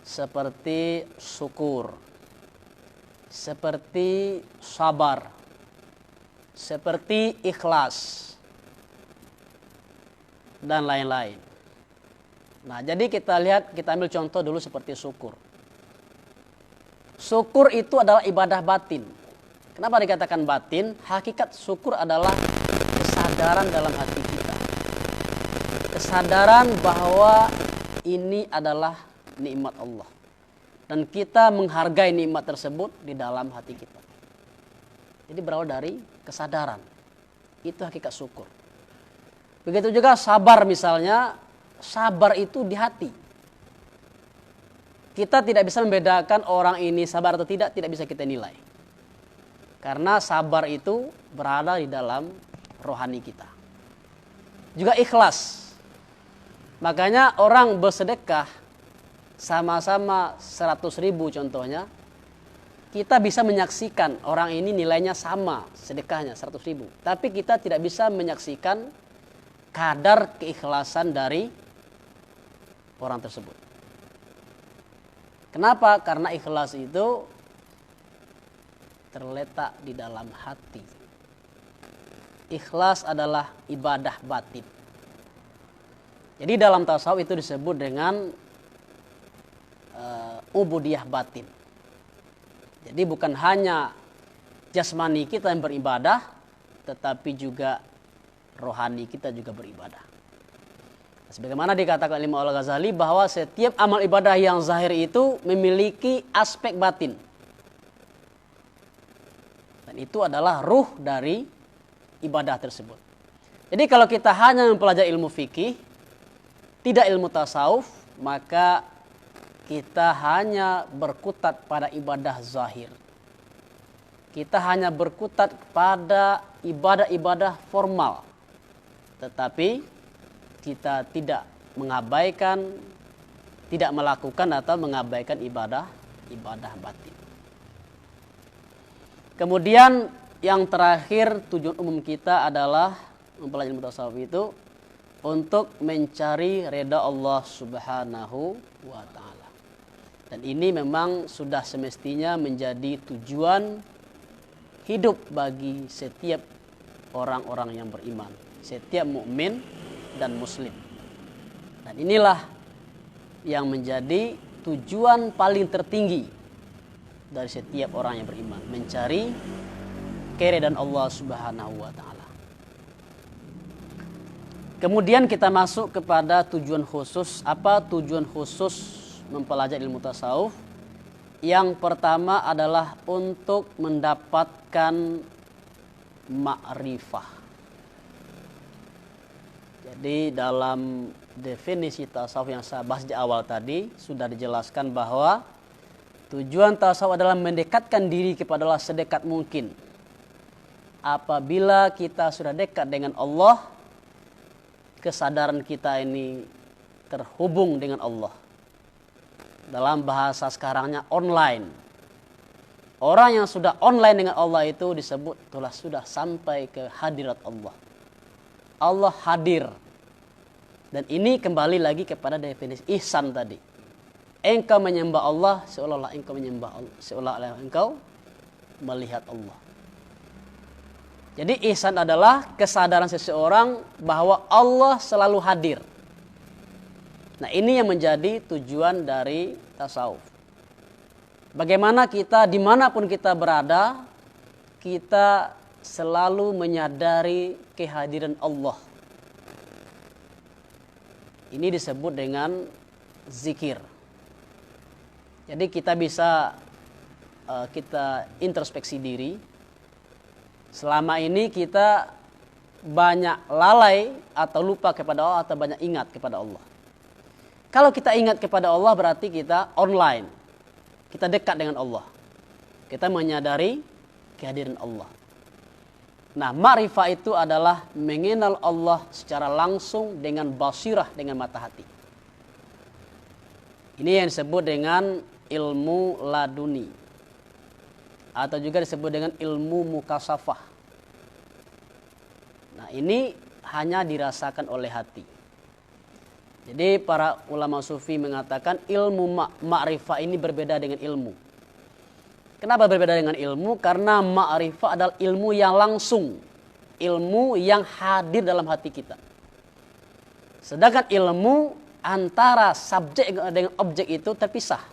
Speaker 1: seperti syukur, seperti sabar, seperti ikhlas, dan lain-lain. Nah, jadi kita lihat, kita ambil contoh dulu seperti syukur. Syukur itu adalah ibadah batin. Kenapa dikatakan batin? Hakikat syukur adalah kesadaran dalam hati kita. Kesadaran bahwa ini adalah nikmat Allah. Dan kita menghargai nikmat tersebut di dalam hati kita. Jadi berawal dari kesadaran. Itu hakikat syukur. Begitu juga sabar misalnya. Sabar itu di hati. Kita tidak bisa membedakan orang ini sabar atau tidak bisa kita nilai. Karena sabar itu berada di dalam rohani kita. Juga ikhlas. Makanya orang bersedekah sama-sama 100.000 contohnya. kita bisa menyaksikan orang ini nilainya sama sedekahnya 100.000, tapi kita tidak bisa menyaksikan kadar keikhlasan dari orang tersebut. Kenapa? Karena ikhlas itu terletak di dalam hati. Ikhlas adalah ibadah batin. Jadi dalam tasawuf itu disebut dengan ubudiyah batin. Jadi bukan hanya jasmani kita yang beribadah, tetapi juga rohani kita juga beribadah. Sebagaimana dikatakan oleh Imam Al-Ghazali bahwa setiap amal ibadah yang zahir itu memiliki aspek batin. Dan itu adalah ruh dari ibadah tersebut. Jadi kalau kita hanya mempelajari ilmu fikih, tidak ilmu tasawuf, maka kita hanya berkutat pada ibadah zahir. Kita hanya berkutat pada ibadah-ibadah formal. Tetapi kita tidak mengabaikan, tidak melakukan atau mengabaikan ibadah batin. Kemudian yang terakhir, tujuan umum kita adalah mempelajari ilmu tasawuf itu untuk mencari ridha Allah Subhanahu wa taala. Dan ini memang sudah semestinya menjadi tujuan hidup bagi setiap orang-orang yang beriman, setiap mukmin dan muslim. Dan inilah yang menjadi tujuan paling tertinggi dari setiap orang yang beriman, mencari keridhaan Allah Subhanahu wa taala. Kemudian kita masuk kepada tujuan khusus. Apa tujuan khusus mempelajari ilmu tasawuf? Yang pertama adalah untuk mendapatkan ma'rifah. Jadi dalam definisi tasawuf yang saya bahas di awal tadi sudah dijelaskan bahwa tujuan tasawuf adalah mendekatkan diri kepada Allah sedekat mungkin. Apabila kita sudah dekat dengan Allah, kesadaran kita ini terhubung dengan Allah. Dalam bahasa sekarangnya online. Orang yang sudah online dengan Allah itu disebut telah sudah sampai ke hadirat Allah. Allah hadir. Dan ini kembali lagi kepada definisi ihsan tadi. Engkau menyembah Allah seolah-olah engkau menyembah Allah, seolah-olah engkau melihat Allah. Jadi ihsan adalah kesadaran seseorang bahwa Allah selalu hadir. Nah, ini yang menjadi tujuan dari tasawuf. Bagaimana kita dimanapun kita berada, kita selalu menyadari kehadiran Allah. Ini disebut dengan zikir. Jadi kita bisa kita introspeksi diri. Selama ini kita banyak lalai atau lupa kepada Allah atau banyak ingat kepada Allah. Kalau kita ingat kepada Allah berarti kita online. Kita dekat dengan Allah. Kita menyadari kehadiran Allah. Nah, ma'rifah itu adalah mengenal Allah secara langsung dengan basirah, dengan mata hati. Ini yang disebut dengan ilmu laduni. Atau juga disebut dengan ilmu mukasafah. Nah, ini hanya dirasakan oleh hati. Jadi para ulama sufi mengatakan ilmu ma'rifah ini berbeda dengan ilmu. Kenapa berbeda dengan ilmu? Karena ma'rifah adalah ilmu yang langsung. Ilmu yang hadir dalam hati kita. Sedangkan ilmu antara subjek dengan objek itu terpisah.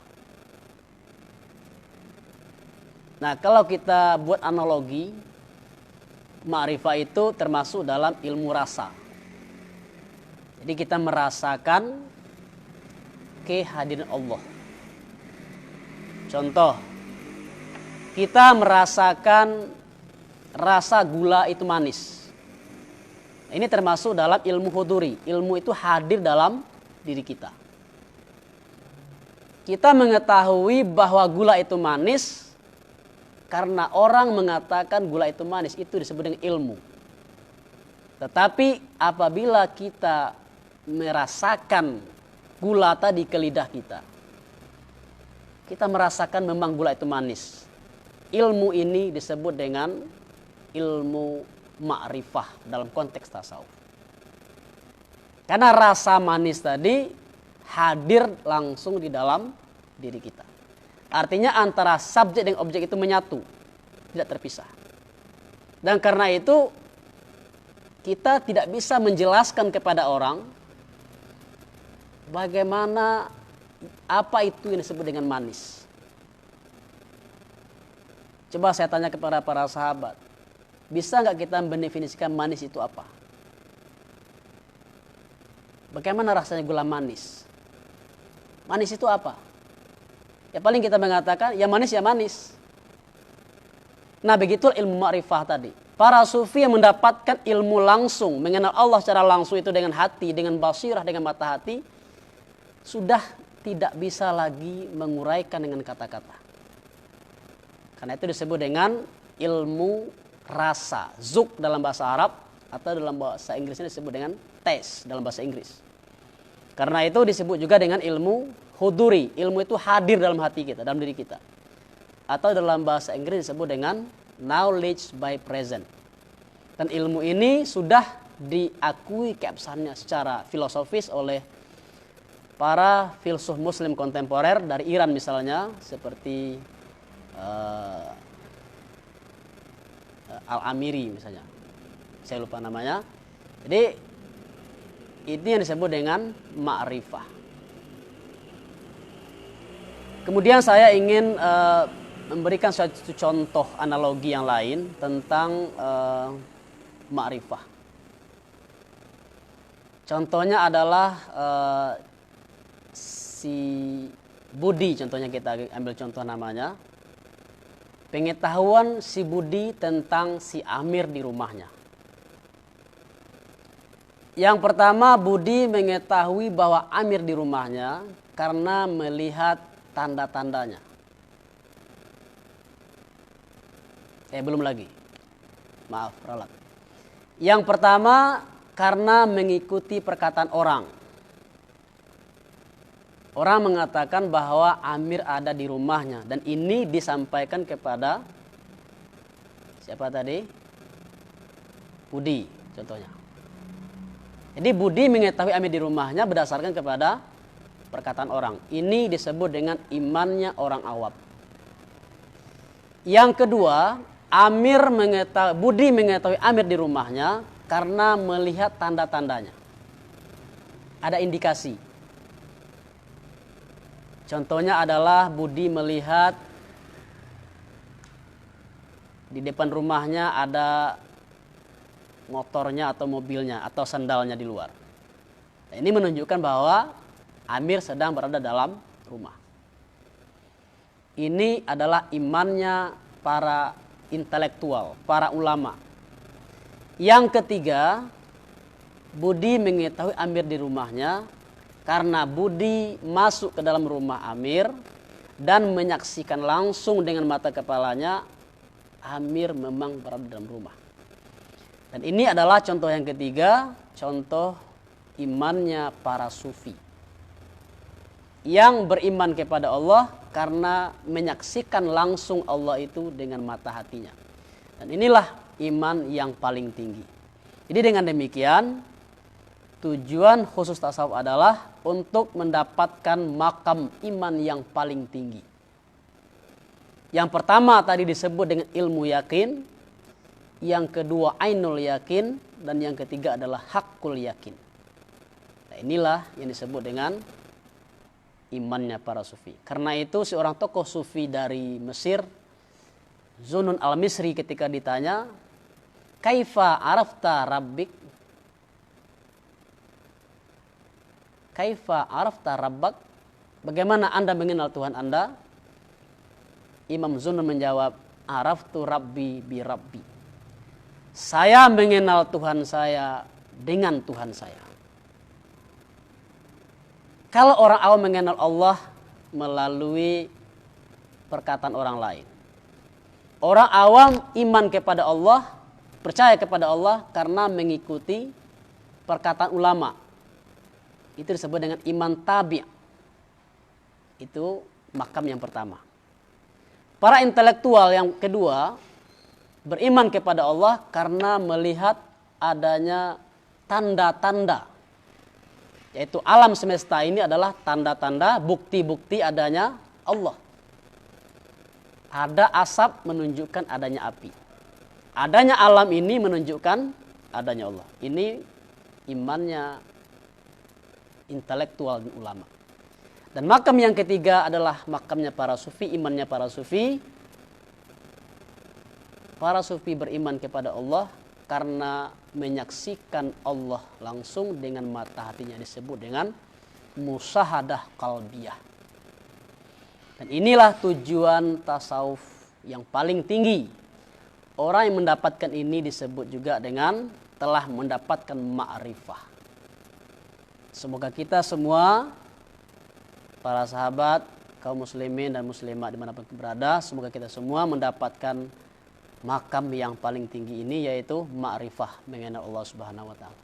Speaker 1: Nah, kalau kita buat analogi, ma'rifah itu termasuk dalam ilmu rasa. Jadi kita merasakan kehadiran Allah. Contoh, kita merasakan rasa gula itu manis. Ini termasuk dalam ilmu huduri. Ilmu itu hadir dalam diri kita. Kita mengetahui bahwa gula itu manis karena orang mengatakan gula itu manis. Itu disebut dengan ilmu. Tetapi apabila kita merasakan gula tadi ke lidah kita, kita merasakan memang gula itu manis. ilmu ini disebut dengan ilmu ma'rifah dalam konteks tasawuf. Karena rasa manis tadi hadir langsung di dalam diri kita. Artinya antara subjek dan objek itu menyatu, tidak terpisah. Dan karena itu kita tidak bisa menjelaskan kepada orang bagaimana apa itu yang disebut dengan manis. Coba saya tanya kepada para sahabat, bisa nggak kita mendefinisikan manis itu apa? Bagaimana rasanya gula manis? Manis itu apa? Ya paling kita mengatakan, ya manis ya manis. Nah begitu ilmu ma'rifah tadi. Para sufi yang mendapatkan ilmu langsung, mengenal Allah secara langsung itu dengan hati, dengan basirah, dengan mata hati, sudah tidak bisa lagi menguraikan dengan kata-kata. Karena itu disebut dengan ilmu rasa, zuk dalam bahasa Arab, atau dalam bahasa Inggrisnya disebut dengan taste dalam bahasa Inggris. Karena itu disebut juga dengan ilmu huduri. Ilmu itu hadir dalam hati kita, dalam diri kita. Atau dalam bahasa Inggris disebut dengan knowledge by present. Dan ilmu ini sudah diakui keabsahannya secara filosofis oleh para filsuf muslim kontemporer dari Iran misalnya, seperti Al-Amiri misalnya. Saya lupa namanya. Jadi ini yang disebut dengan ma'rifah. Kemudian saya ingin memberikan suatu contoh analogi yang lain tentang ma'rifah. Contohnya adalah si Budi, contohnya kita ambil contoh namanya. Pengetahuan si Budi tentang si Amir di rumahnya. Yang pertama, Budi mengetahui bahwa Amir di rumahnya karena melihat tanda-tandanya. Belum lagi. Maaf, ralat. Yang pertama, karena mengikuti perkataan orang. Orang mengatakan bahwa Amir ada di rumahnya. Dan ini disampaikan kepada siapa tadi? Budi, contohnya. Jadi Budi mengetahui Amir di rumahnya berdasarkan kepada perkataan orang. Ini disebut dengan imannya orang awam. Yang kedua, Budi mengetahui Amir di rumahnya karena melihat tanda-tandanya. Ada indikasi. Contohnya adalah Budi melihat di depan rumahnya ada motornya atau mobilnya atau sandalnya di luar. Nah, ini menunjukkan bahwa Amir sedang berada dalam rumah. Ini adalah imannya para intelektual, para ulama. Yang ketiga, Budi mengetahui Amir di rumahnya karena Budi masuk ke dalam rumah Amir dan menyaksikan langsung dengan mata kepalanya Amir memang berada dalam rumah. Dan ini adalah contoh yang ketiga, contoh imannya para sufi. Yang beriman kepada Allah karena menyaksikan langsung Allah itu dengan mata hatinya. Dan inilah iman yang paling tinggi. Jadi dengan demikian, tujuan khusus tasawuf adalah untuk mendapatkan makam iman yang paling tinggi. Yang pertama tadi disebut dengan ilmu yakin, yang kedua ainul yakin, dan yang ketiga adalah hakul yakin. Nah, inilah yang disebut dengan imannya para sufi. Karena itu seorang tokoh sufi dari Mesir, Zunun al-Misri, ketika ditanya, "Kaifa arafta rabbik?" Kaifa arafta rabbak? Bagaimana Anda mengenal Tuhan Anda? Imam Zunun menjawab, "Araftu rabbi bi rabbi." Saya mengenal Tuhan saya dengan Tuhan saya. Kalau orang awam mengenal Allah melalui perkataan orang lain. Orang awam iman kepada Allah, percaya kepada Allah karena mengikuti perkataan ulama. Itu disebut dengan iman tabi'. Itu makam yang pertama. Para intelektual yang kedua beriman kepada Allah karena melihat adanya tanda-tanda, yaitu alam semesta ini adalah tanda-tanda, bukti-bukti adanya Allah. Ada asap menunjukkan adanya api. Adanya alam ini menunjukkan adanya Allah. Ini imannya intelektual dan ulama. Dan makam yang ketiga adalah makamnya para sufi, imannya para sufi. Para sufi beriman kepada Allah karena menyaksikan Allah langsung dengan mata hatinya, disebut dengan musyahadah qalbiyah. Dan inilah tujuan tasawuf yang paling tinggi. Orang yang mendapatkan ini disebut juga dengan telah mendapatkan ma'rifah. Semoga kita semua, para sahabat, kaum muslimin dan muslimat dimanapun berada, semoga kita semua mendapatkan makam yang paling tinggi ini, yaitu ma'rifah mengenal Allah Subhanahu wa taala.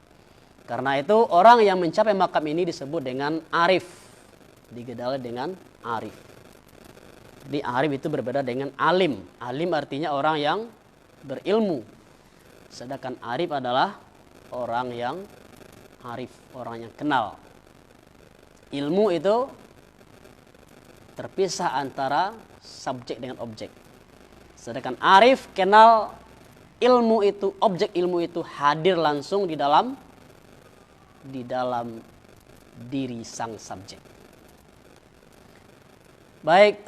Speaker 1: Karena itu orang yang mencapai makam ini disebut dengan arif, digedali dengan arif. Jadi arif itu berbeda dengan alim. Alim artinya orang yang berilmu, sedangkan arif adalah orang yang arif, orang yang kenal. Ilmu itu terpisah antara subjek dengan objek. Sedangkan arif kenal ilmu itu, objek ilmu itu hadir langsung di dalam diri sang subjek. Baik,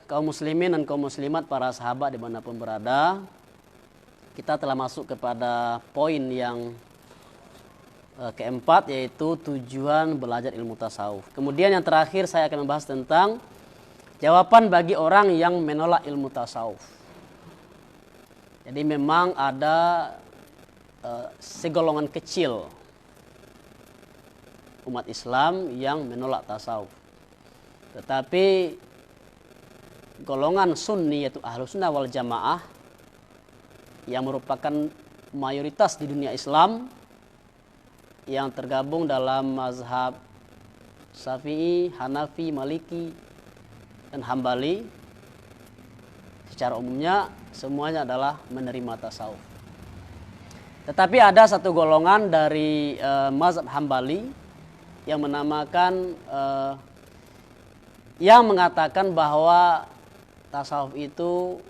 Speaker 1: kaum muslimin dan kaum muslimat, para sahabat dimanapun berada, kita telah masuk kepada poin yang keempat, yaitu tujuan belajar ilmu tasawuf. Kemudian yang terakhir saya akan membahas tentang jawaban bagi orang yang menolak ilmu tasawuf. Jadi memang ada segolongan kecil umat Islam yang menolak tasawuf. Tetapi golongan sunni, yaitu Ahlus Sunnah wal Jamaah, yang merupakan mayoritas di dunia Islam, yang tergabung dalam mazhab Syafi'i, Hanafi, Maliki, dan Hambali, secara umumnya semuanya adalah menerima tasawuf. Tetapi ada satu golongan dari mazhab Hambali yang menamakan, yang mengatakan bahwa tasawuf itu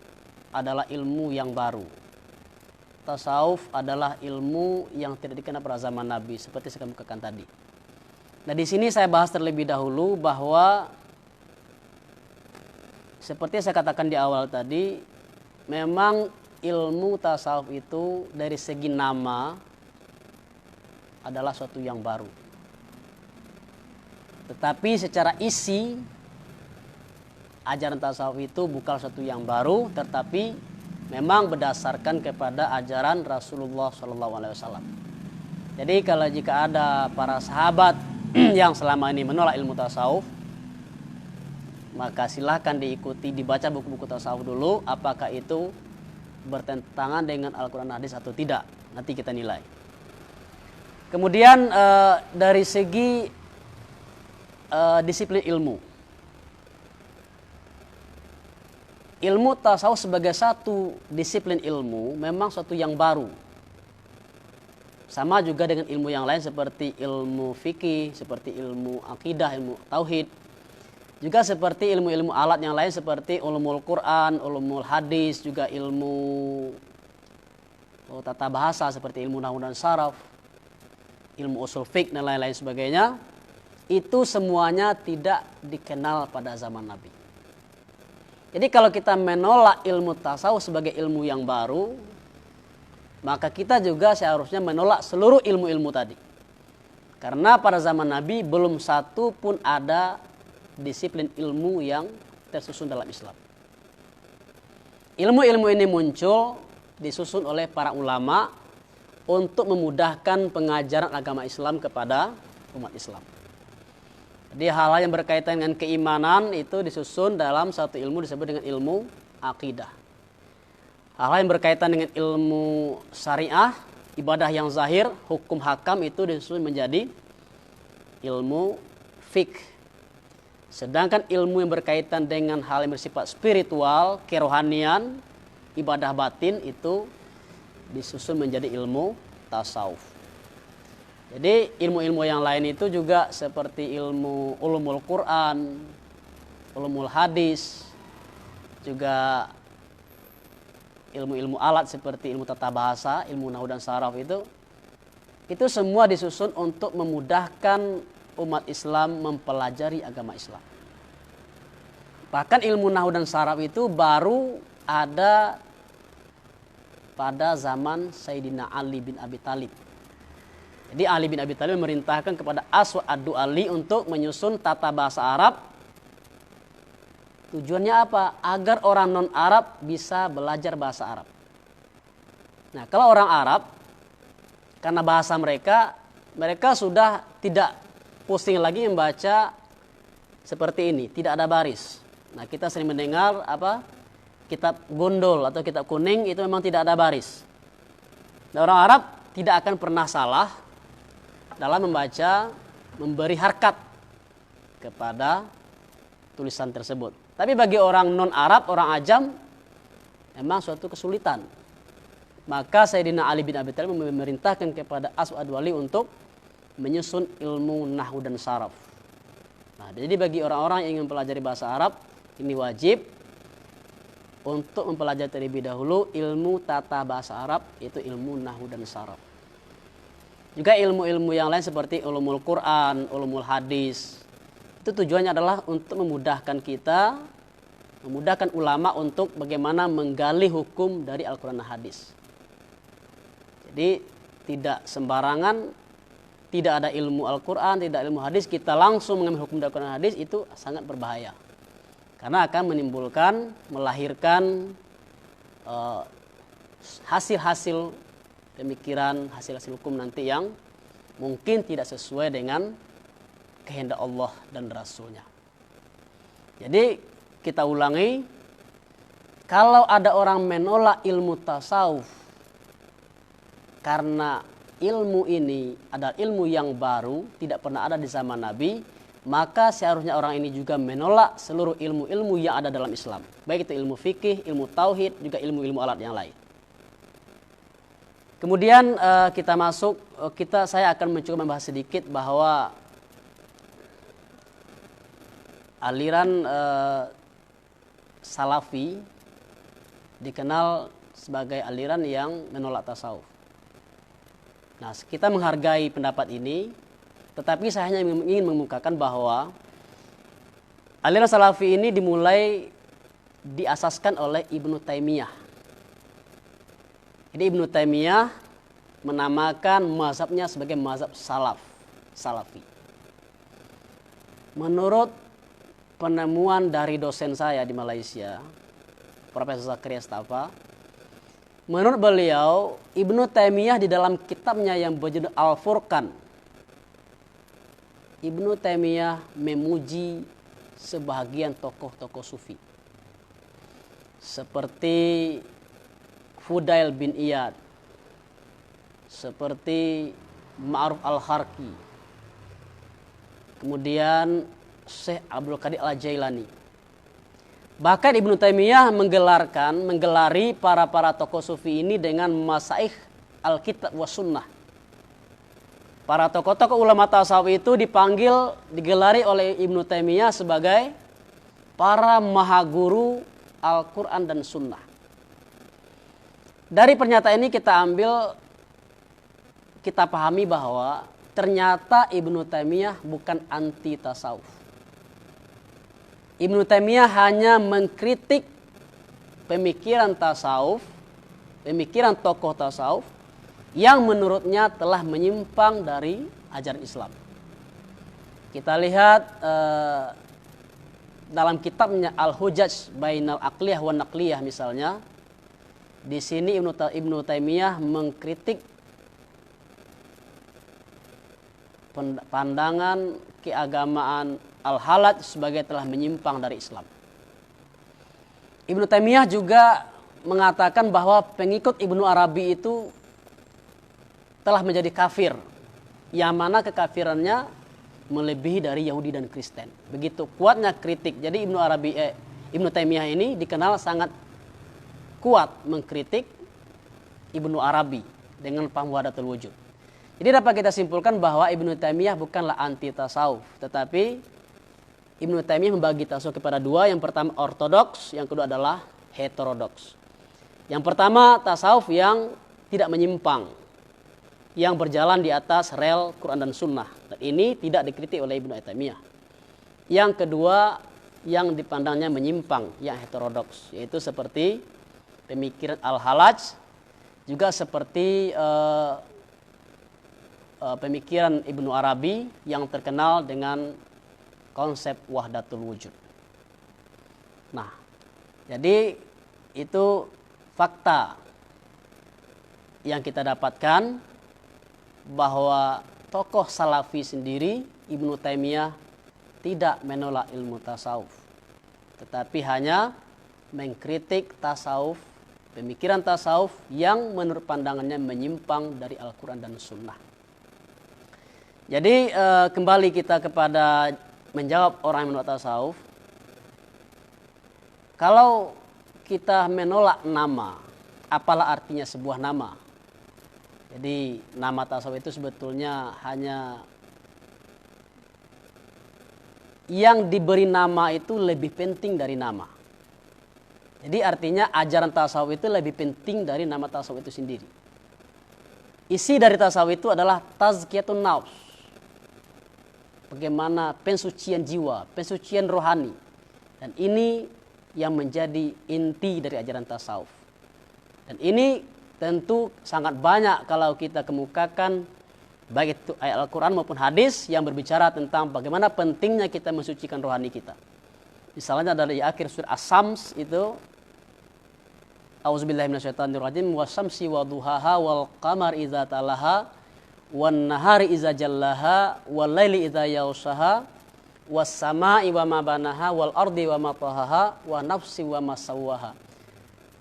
Speaker 1: adalah ilmu yang baru. Tasawuf adalah ilmu yang tidak dikenal pada zaman Nabi, seperti saya kemukakan tadi. Nah, di sini saya bahas terlebih dahulu bahwa seperti saya katakan di awal tadi, memang ilmu tasawuf itu dari segi nama adalah suatu yang baru. Tetapi secara isi, ajaran tasawuf itu bukan suatu yang baru, tetapi memang berdasarkan kepada ajaran Rasulullah SAW. Jadi kalau jika ada para sahabat yang selama ini menolak ilmu tasawuf, maka silahkan diikuti, dibaca buku-buku tasawuf dulu, apakah itu bertentangan dengan Al-Quran hadis atau tidak. Nanti kita nilai. Kemudian dari segi disiplin ilmu. Ilmu tasawuf sebagai satu disiplin ilmu memang suatu yang baru. Sama juga dengan ilmu yang lain seperti ilmu fikih, seperti ilmu akidah, ilmu tauhid. Juga seperti ilmu-ilmu alat yang lain seperti ulumul Quran, ulumul hadis, juga ilmu tata bahasa seperti ilmu nahwu dan saraf, ilmu usul fiqh dan lain-lain sebagainya. Itu semuanya tidak dikenal pada zaman Nabi. Jadi kalau kita menolak ilmu tasawuf sebagai ilmu yang baru, maka kita juga seharusnya menolak seluruh ilmu-ilmu tadi. Karena pada zaman Nabi belum satu pun ada disiplin ilmu yang tersusun dalam Islam. Ilmu-ilmu ini muncul, disusun oleh para ulama untuk memudahkan pengajaran agama Islam kepada umat Islam. Jadi hal-hal yang berkaitan dengan keimanan itu disusun dalam satu ilmu disebut dengan ilmu akidah. Hal-hal yang berkaitan dengan ilmu syariah, ibadah yang zahir, hukum hakam itu disusun menjadi ilmu fiqh. Sedangkan ilmu yang berkaitan dengan hal yang bersifat spiritual, kerohanian, ibadah batin itu disusun menjadi ilmu tasawuf. Jadi ilmu-ilmu yang lain itu juga seperti ilmu ulumul Quran, ulumul hadis, juga ilmu-ilmu alat seperti ilmu tata bahasa, ilmu nahwu dan saraf itu semua disusun untuk memudahkan umat Islam mempelajari agama Islam. Bahkan ilmu nahwu dan saraf itu baru ada pada zaman Sayyidina Ali bin Abi Thalib. Jadi Ali bin Abi Thalib memerintahkan kepada Aswad ad-Du'ali untuk menyusun tata bahasa Arab. Tujuannya apa? Agar orang non-Arab bisa belajar bahasa Arab. Nah, kalau orang Arab, karena bahasa mereka sudah tidak pusing lagi membaca seperti ini, tidak ada baris. Nah, kita sering mendengar kitab gondol atau kitab kuning itu memang tidak ada baris. Nah, orang Arab tidak akan pernah salah dalam membaca, memberi harkat kepada tulisan tersebut. Tapi bagi orang non-Arab, orang ajam, memang suatu kesulitan. Maka Sayyidina Ali bin Abi Thalib memerintahkan kepada Aswad ad-Du'ali untuk menyusun ilmu nahwu dan saraf. Nah, jadi bagi orang-orang yang ingin mempelajari bahasa Arab, ini wajib untuk mempelajari terlebih dahulu ilmu tata bahasa Arab, yaitu ilmu nahwu dan saraf. Juga ilmu-ilmu yang lain seperti ulumul Quran, ulumul hadis. Itu tujuannya adalah untuk memudahkan kita, memudahkan ulama untuk bagaimana menggali hukum dari Al-Quran dan hadis. Jadi tidak sembarangan, tidak ada ilmu Al-Quran, tidak ilmu hadis, kita langsung mengambil hukum dari Al-Quran dan hadis, itu sangat berbahaya. Karena akan menimbulkan, melahirkan hasil-hasil pemikiran, hasil-hasil hukum nanti yang mungkin tidak sesuai dengan kehendak Allah dan Rasulnya. Jadi kita ulangi, kalau ada orang menolak ilmu tasawuf karena ilmu ini adalah ilmu yang baru, tidak pernah ada di zaman Nabi, maka seharusnya orang ini juga menolak seluruh ilmu-ilmu yang ada dalam Islam. Baik itu ilmu fikih, ilmu tauhid, juga ilmu-ilmu alat yang lain. Kemudian kita masuk, saya akan mencoba membahas sedikit bahwa aliran Salafi dikenal sebagai aliran yang menolak tasawuf. Nah, kita menghargai pendapat ini, tetapi saya hanya ingin mengemukakan bahwa aliran Salafi ini dimulai diasaskan oleh Ibnu Taimiyah. Jadi Ibnu Taimiyah menamakan mazhabnya sebagai mazhab Salafi. Menurut penemuan dari dosen saya di Malaysia, Profesor Zakaria Stafa, menurut beliau, Ibnu Taimiyah di dalam kitabnya yang berjudul Al-Furqan, Ibnu Taimiyah memuji sebahagian tokoh-tokoh sufi. Seperti Fudail bin Iyad, seperti Ma'ruf al-Harqi, kemudian Syekh Abdul Qadir al-Jailani. Bahkan Ibnu Taimiyah menggelari para tokoh sufi ini dengan masaih al-kitab wa sunnah. Para tokoh-tokoh ulama tasawuf itu digelari oleh Ibnu Taimiyah sebagai para mahaguru Al-Quran dan Sunnah. Dari pernyataan ini kita pahami bahwa ternyata Ibnu Taimiyah bukan anti tasawuf. Ibnu Taimiyah hanya mengkritik pemikiran tasawuf, pemikiran tokoh tasawuf yang menurutnya telah menyimpang dari ajaran Islam. Kita lihat dalam kitabnya Al-Hujaj Bainal Aqliyah wa Naqliyah misalnya, di sini Ibnu Taimiyah mengkritik pandangan keagamaan Al-Halaj sebagai telah menyimpang dari Islam. Ibnu Taimiyah juga mengatakan bahwa pengikut Ibnu Arabi itu telah menjadi kafir, yang mana kekafirannya melebihi dari Yahudi dan Kristen. Begitu kuatnya kritik. Jadi Ibnu Taimiyah ini dikenal sangat kuat mengkritik Ibnu Arabi dengan paham wahdatul wujud. Jadi dapat kita simpulkan bahwa Ibnu Taimiyah bukanlah anti tasawuf, tetapi Ibnu Taimiyah membagi tasawuf kepada dua. Yang pertama ortodoks, yang kedua adalah heterodoks. Yang pertama tasawuf yang tidak menyimpang, yang berjalan di atas rel Quran dan Sunnah. Dan ini tidak dikritik oleh Ibnu Taimiyah. Yang kedua yang dipandangnya menyimpang, yang heterodoks, yaitu seperti pemikiran Al-Halaj, juga seperti pemikiran Ibnu Arabi yang terkenal dengan konsep wahdatul wujud. Nah, jadi itu fakta yang kita dapatkan bahwa tokoh Salafi sendiri, Ibnu Taimiyah, tidak menolak ilmu tasawuf, tetapi hanya mengkritik tasawuf, pemikiran tasawuf yang menurut pandangannya menyimpang dari Al-Quran dan Sunnah. Jadi kembali kita kepada menjawab orang yang menolak tasawuf. Kalau kita menolak nama, apalah artinya sebuah nama? Jadi nama tasawuf itu sebetulnya hanya yang diberi nama itu lebih penting dari nama. Jadi artinya ajaran tasawuf itu lebih penting dari nama tasawuf itu sendiri. Isi dari tasawuf itu adalah tazkiyatun nafs. Bagaimana pensucian jiwa, pensucian rohani. Dan ini yang menjadi inti dari ajaran tasawuf. Dan ini tentu sangat banyak kalau kita kemukakan baik itu ayat Al-Quran maupun hadis yang berbicara tentang bagaimana pentingnya kita mensucikan rohani kita. Misalnya dari akhir surah As-Sams itu, A'udzubillahi minasyaitonirrajim, wasyamsi waduhaha wal qamar idza talaha wan nahari idza jallaha wal laili idza yaghshaha was samai wa ma banaha wal ardi wa ma tahaha wa nafsi wa ma sawwaha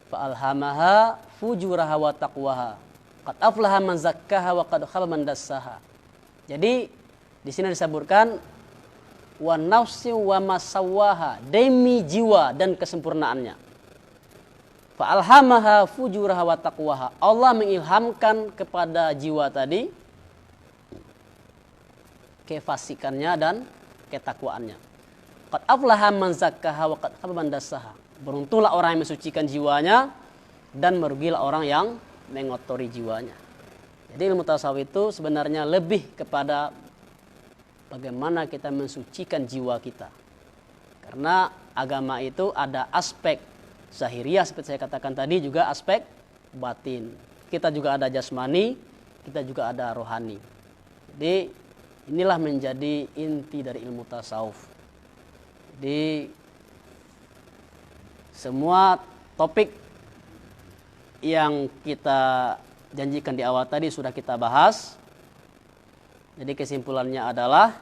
Speaker 1: fa alhamaha fujuraha wa taqwaha qad aflaha man zakkaha wa qad khaba man dassaha. Jadi di sini disebutkan wa nafsi wa ma sawwaha, demi jiwa dan kesempurnaannya. Fa alhamaha fujuraha wa taqwaha, Allah mengilhamkan kepada jiwa tadi kefasikannya dan ketakwaannya. Qad aflaha man zakkaha wa qad khaba man dassaha, beruntunglah orang yang mensucikan jiwanya dan merugilah orang yang mengotori jiwanya. Jadi ilmu tasawuf itu sebenarnya lebih kepada bagaimana kita mensucikan jiwa kita. Karena agama itu ada aspek zahiriyah seperti saya katakan tadi, juga aspek batin. Kita juga ada jasmani, kita juga ada rohani. Jadi inilah menjadi inti dari ilmu tasawuf. Jadi semua topik yang kita janjikan di awal tadi sudah kita bahas. Jadi kesimpulannya adalah,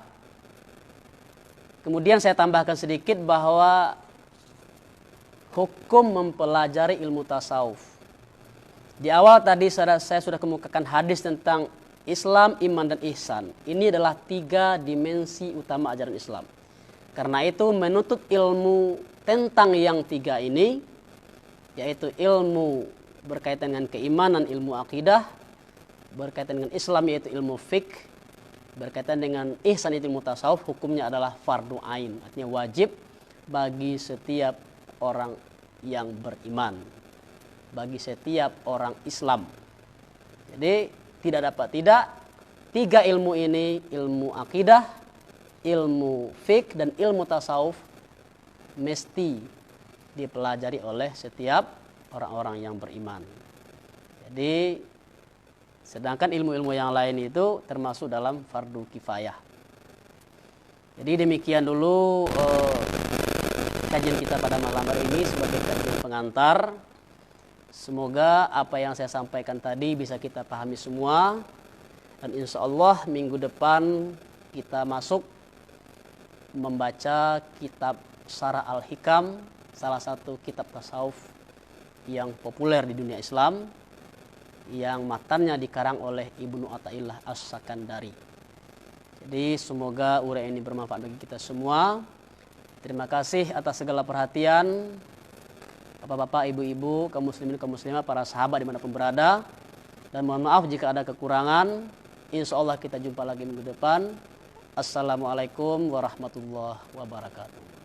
Speaker 1: kemudian saya tambahkan sedikit bahwa hukum mempelajari ilmu tasawuf. Di awal tadi saya sudah kemukakan hadis tentang Islam, iman, dan ihsan. Ini adalah 3 dimensi utama ajaran Islam. Karena itu menuntut ilmu tentang yang 3 ini, yaitu ilmu berkaitan dengan keimanan, ilmu akidah, berkaitan dengan Islam yaitu ilmu fiqh, berkaitan dengan ihsan itu ilmu tasawuf, hukumnya adalah fardu ain, artinya wajib bagi setiap orang yang beriman, bagi setiap orang Islam. Jadi tidak dapat tidak, 3 ilmu ini, ilmu akidah, ilmu fiqh, dan ilmu tasawuf, mesti dipelajari oleh setiap orang-orang yang beriman. Jadi sedangkan ilmu-ilmu yang lain itu termasuk dalam fardu kifayah. Jadi demikian dulu kajian kita pada malam hari ini sebagai kajian pengantar. Semoga apa yang saya sampaikan tadi bisa kita pahami semua, dan insya Allah minggu depan kita masuk membaca kitab Syarah Al-Hikam, salah satu kitab tasawuf yang populer di dunia Islam, yang matannya dikarang oleh Ibnu Athaillah As-Sakandari. Jadi semoga uraian ini bermanfaat bagi kita semua. Terima kasih atas segala perhatian bapak-bapak, ibu-ibu, kaum muslimin, kaum muslimah, para sahabat dimanapun berada. Dan mohon maaf jika ada kekurangan. Insya Allah kita jumpa lagi minggu depan. Assalamualaikum warahmatullahi wabarakatuh.